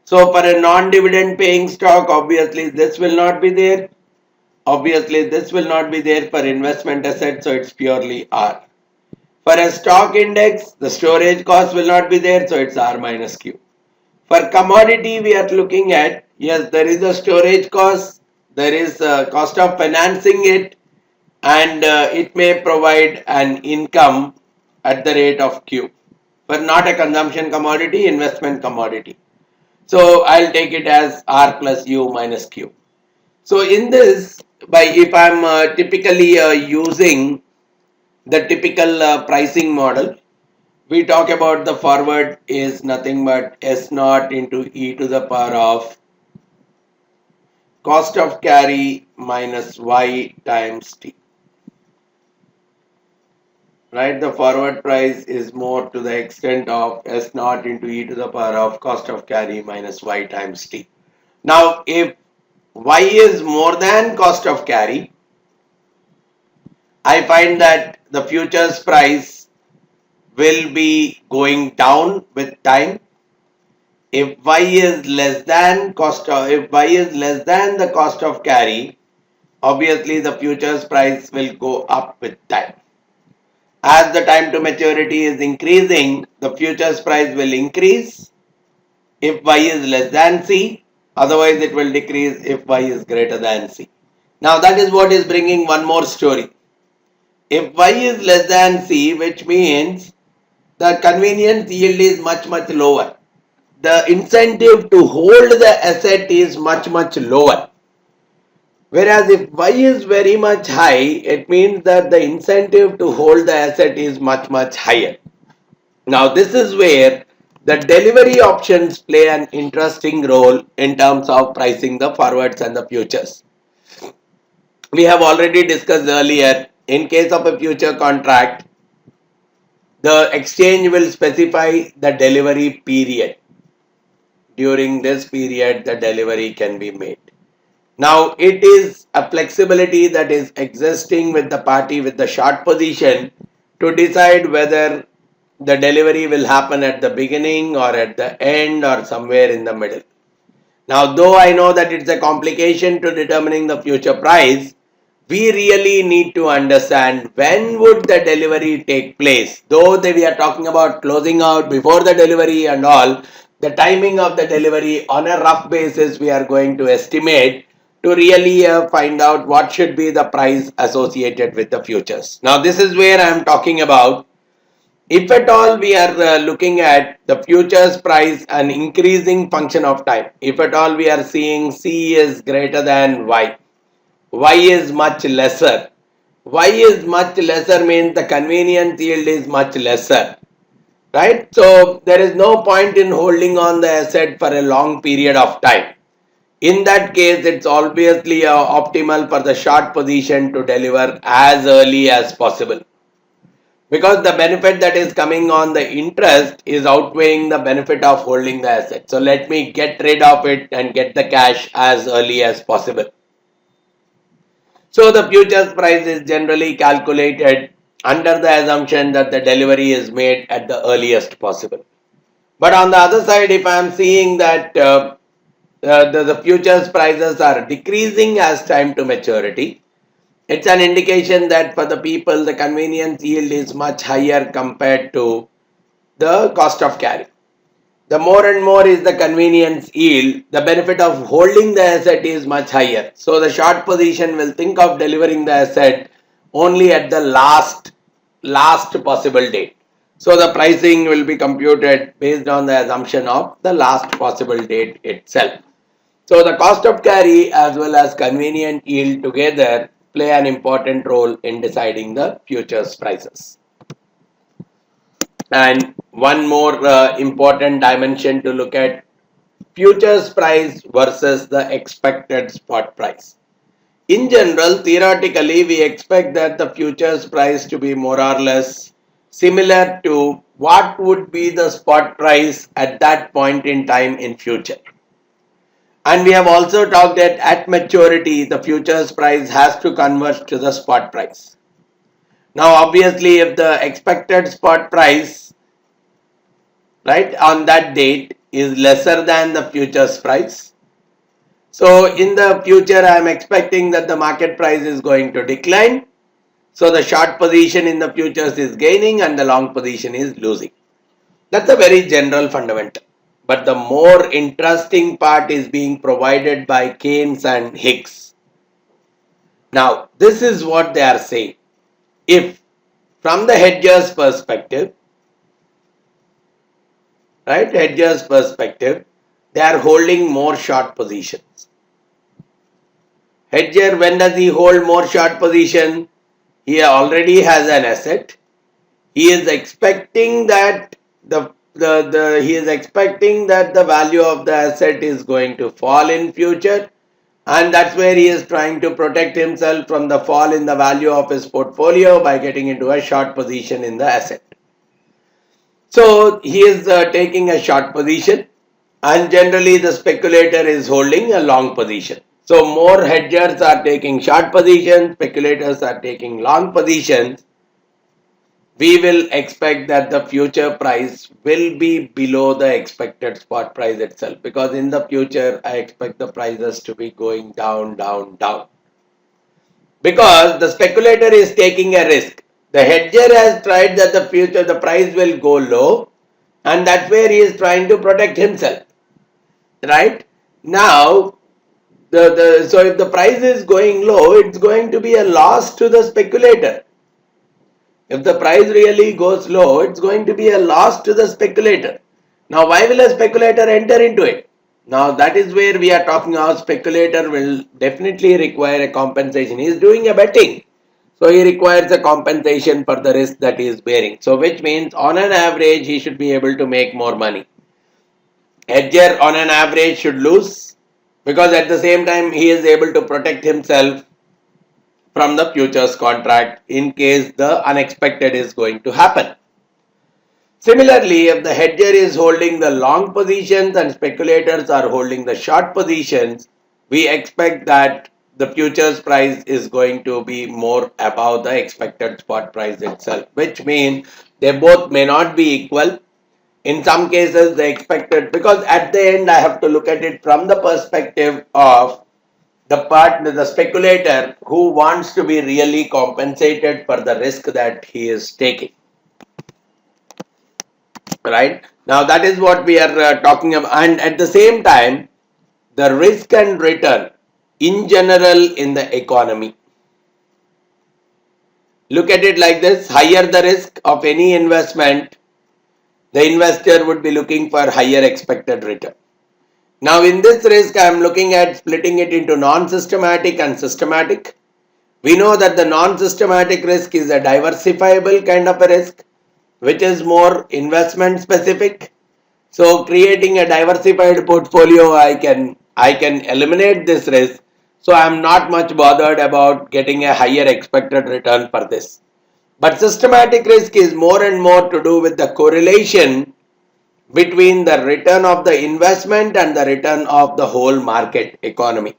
So for a non-dividend paying stock, obviously this will not be there. Obviously this will not be there for investment assets, so it's purely R. For a stock index, the storage cost will not be there, so it's R minus Q. For commodity, we are looking at, yes, there is a storage cost, there is a cost of financing it, and it may provide an income at the rate of Q. But not a consumption commodity, investment commodity. So I'll take it as R plus U minus Q. So in this, by if I'm typically using the typical pricing model, we talk about the forward is nothing but S naught into e to the power of cost of carry minus y times t. Right, the forward price is more to the extent of S naught into e to the power of cost of carry minus y times t. Now, if y is more than cost of carry, I find that the futures price will be going down with time. If y is less than if y is less than the cost of carry, obviously the futures price will go up with time. As the time to maturity is increasing, the futures price will increase if y is less than c, otherwise it will decrease if y is greater than c. Now that is what is bringing one more story. If y is less than c, which means the convenience yield is much lower. The incentive to hold the asset is much lower. Whereas if y is very much high, it means that the incentive to hold the asset is much higher. Now this is where the delivery options play an interesting role in terms of pricing the forwards and the futures. We have already discussed earlier, in case of a future contract, the exchange will specify the delivery period. During this period, the delivery can be made. Now, it is a flexibility that is existing with the party with the short position to decide whether the delivery will happen at the beginning or at the end or somewhere in the middle. Now, though I know that it's a complication to determining the future price, we really need to understand when would the delivery take place. Though we are talking about closing out before the delivery and all, the timing of the delivery on a rough basis we are going to estimate to really find out what should be the price associated with the futures. Now this is where I am talking about, if at all we are looking at the futures price an increasing function of time, if at all we are seeing C is greater than Y, Y is much lesser. Y is much lesser means the convenience yield is much lesser, right? So there is no point in holding on the asset for a long period of time. In that case, it's obviously optimal for the short position to deliver as early as possible, because the benefit that is coming on the interest is outweighing the benefit of holding the asset. So let me get rid of it and get the cash as early as possible. So the futures price is generally calculated under the assumption that the delivery is made at the earliest possible. But on the other side, if I am seeing that the futures prices are decreasing as time to maturity, It's an indication that for the people, the convenience yield is much higher compared to the cost of carry. The more and more is the convenience yield, the benefit of holding the asset is much higher. So the short position will think of delivering the asset only at the last possible date. So the pricing will be computed based on the assumption of the last possible date itself. So the cost of carry as well as convenient yield together play an important role in deciding the futures prices. And one more important dimension to look at: futures price versus the expected spot price. In general, theoretically, we expect that the futures price to be more or less similar to what would be the spot price at that point in time in future. And we have also talked that at maturity, the futures price has to converge to the spot price. Now, obviously, if the expected spot price, right, on that date is lesser than the futures price, so in the future, I am expecting that the market price is going to decline. So the short position in the futures is gaining and the long position is losing. That's a very general fundamental. But the more interesting part is being provided by Keynes and Hicks. Now, this is what they are saying. If from the hedger's perspective, right, hedger's perspective, they are holding more short positions. Hedger, when does he hold more short position? He already has an asset. He is expecting that he is expecting that the value of the asset is going to fall in future, and that's where he is trying to protect himself from the fall in the value of his portfolio by getting into a short position in the asset. So he is taking a short position, and generally the speculator is holding a long position. So more hedgers are taking short positions, speculators are taking long positions. We will expect that the future price will be below the expected spot price itself, because in the future I expect the prices to be going down, down, down. Because the speculator is taking a risk. The hedger has tried that the future the price will go low, and that's where he is trying to protect himself. Right? Now, so if the price is going low, it's going to be a loss to the speculator. If the price really goes low, it's going to be a loss to the speculator. Now, why will a speculator enter into it? Now, that is where we are talking about speculator will definitely require a compensation. He is doing a betting. So, he requires a compensation for the risk that he is bearing. So, which means on an average, he should be able to make more money. Hedger on an average should lose, because at the same time, he is able to protect himself from the futures contract in case the unexpected is going to happen. Similarly, if the hedger is holding the long positions and speculators are holding the short positions, we expect that the futures price is going to be more above the expected spot price itself, which means they both may not be equal. In some cases, the expected, because at the end I have to look at it from the perspective of the speculator who wants to be really compensated for the risk that he is taking. Right? Now that is what we are talking about, and at the same time, the risk and return in general in the economy. Look at it like this: higher the risk of any investment, the investor would be looking for higher expected return. Now in this risk, I am looking at splitting it into non-systematic and systematic. We know that the non-systematic risk is a diversifiable kind of a risk, which is more investment specific. So creating a diversified portfolio, I can eliminate this risk. So I am not much bothered about getting a higher expected return for this. But systematic risk is more and more to do with the correlation between the return of the investment and the return of the whole market economy.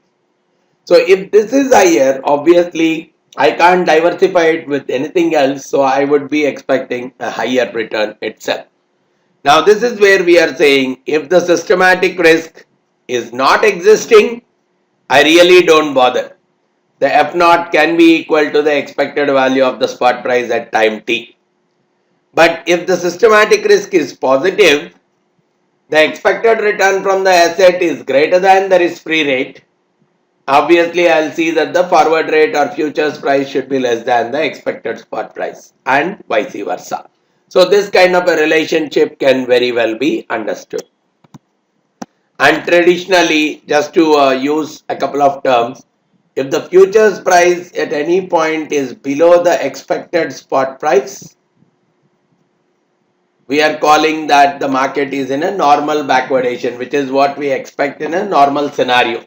So if this is higher, obviously I can't diversify it with anything else, so I would be expecting a higher return itself. Now this is where we are saying, if the systematic risk is not existing, I really don't bother. the F naught can be equal to the expected value of the spot price at time t. But if the systematic risk is positive, the expected return from the asset is greater than the risk-free rate. Obviously, I'll see that the forward rate or futures price should be less than the expected spot price and vice versa. So this kind of a relationship can very well be understood. And traditionally, just to use a couple of terms, if the futures price at any point is below the expected spot price, we are calling that the market is in a normal backwardation, which is what we expect in a normal scenario.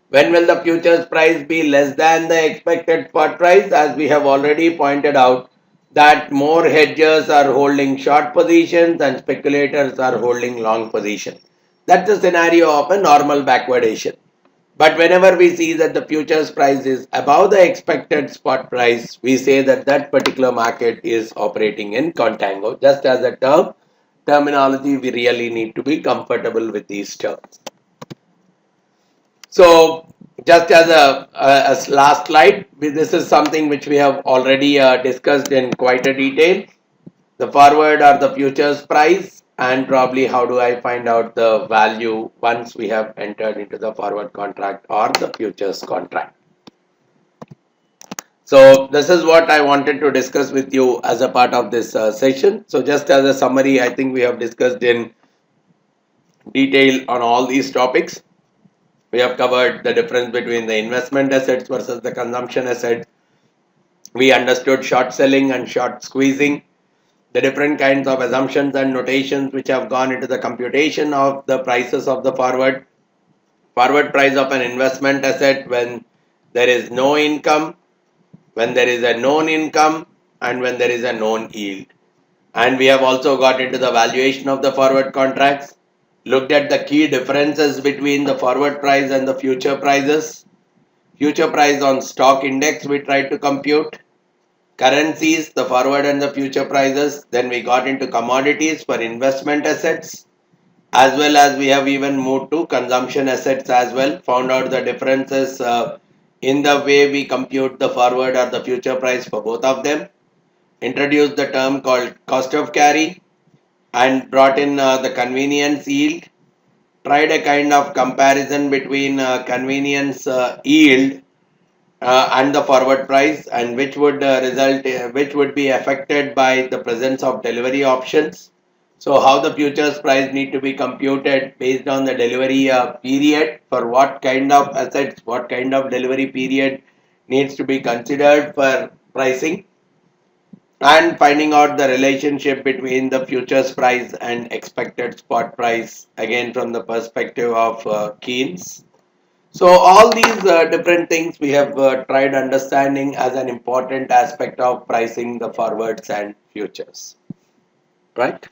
When will the futures price be less than the expected spot price? As we have already pointed out, that more hedgers are holding short positions and speculators are holding long positions. That's the scenario of a normal backwardation. But whenever we see that the futures price is above the expected spot price, we say that that particular market is operating in contango. Just as a terminology, we really need to be comfortable with these terms. So just as a last slide, this is something which we have already discussed in quite a detail. The forward or the futures price, and probably how do I find out the value once we have entered into the forward contract or the futures contract. So this is what I wanted to discuss with you as a part of this session. So just as a summary, I think we have discussed in detail on all these topics. We have covered the difference between the investment assets versus the consumption assets. We understood short selling and short squeezing, the different kinds of assumptions and notations which have gone into the computation of the prices of the forward price of an investment asset when there is no income, when there is a known income, and when there is a known yield. And we have also got into the valuation of the forward contracts, looked at the key differences between the forward price and the future prices. Future price on stock index we tried to compute, currencies, the forward and the future prices. Then we got into commodities for investment assets, as well as we have even moved to consumption assets as well, found out the differences in the way we compute the forward or the future price for both of them, introduced the term called cost of carry, and brought in the convenience yield, tried a kind of comparison between convenience yield and the forward price, and which would which would be affected by the presence of delivery options. So how the futures price need to be computed based on the delivery period, for what kind of assets, what kind of delivery period needs to be considered for pricing, and finding out the relationship between the futures price and expected spot price, again from the perspective of Keynes. So all these different things we have tried understanding as an important aspect of pricing the forwards and futures, right?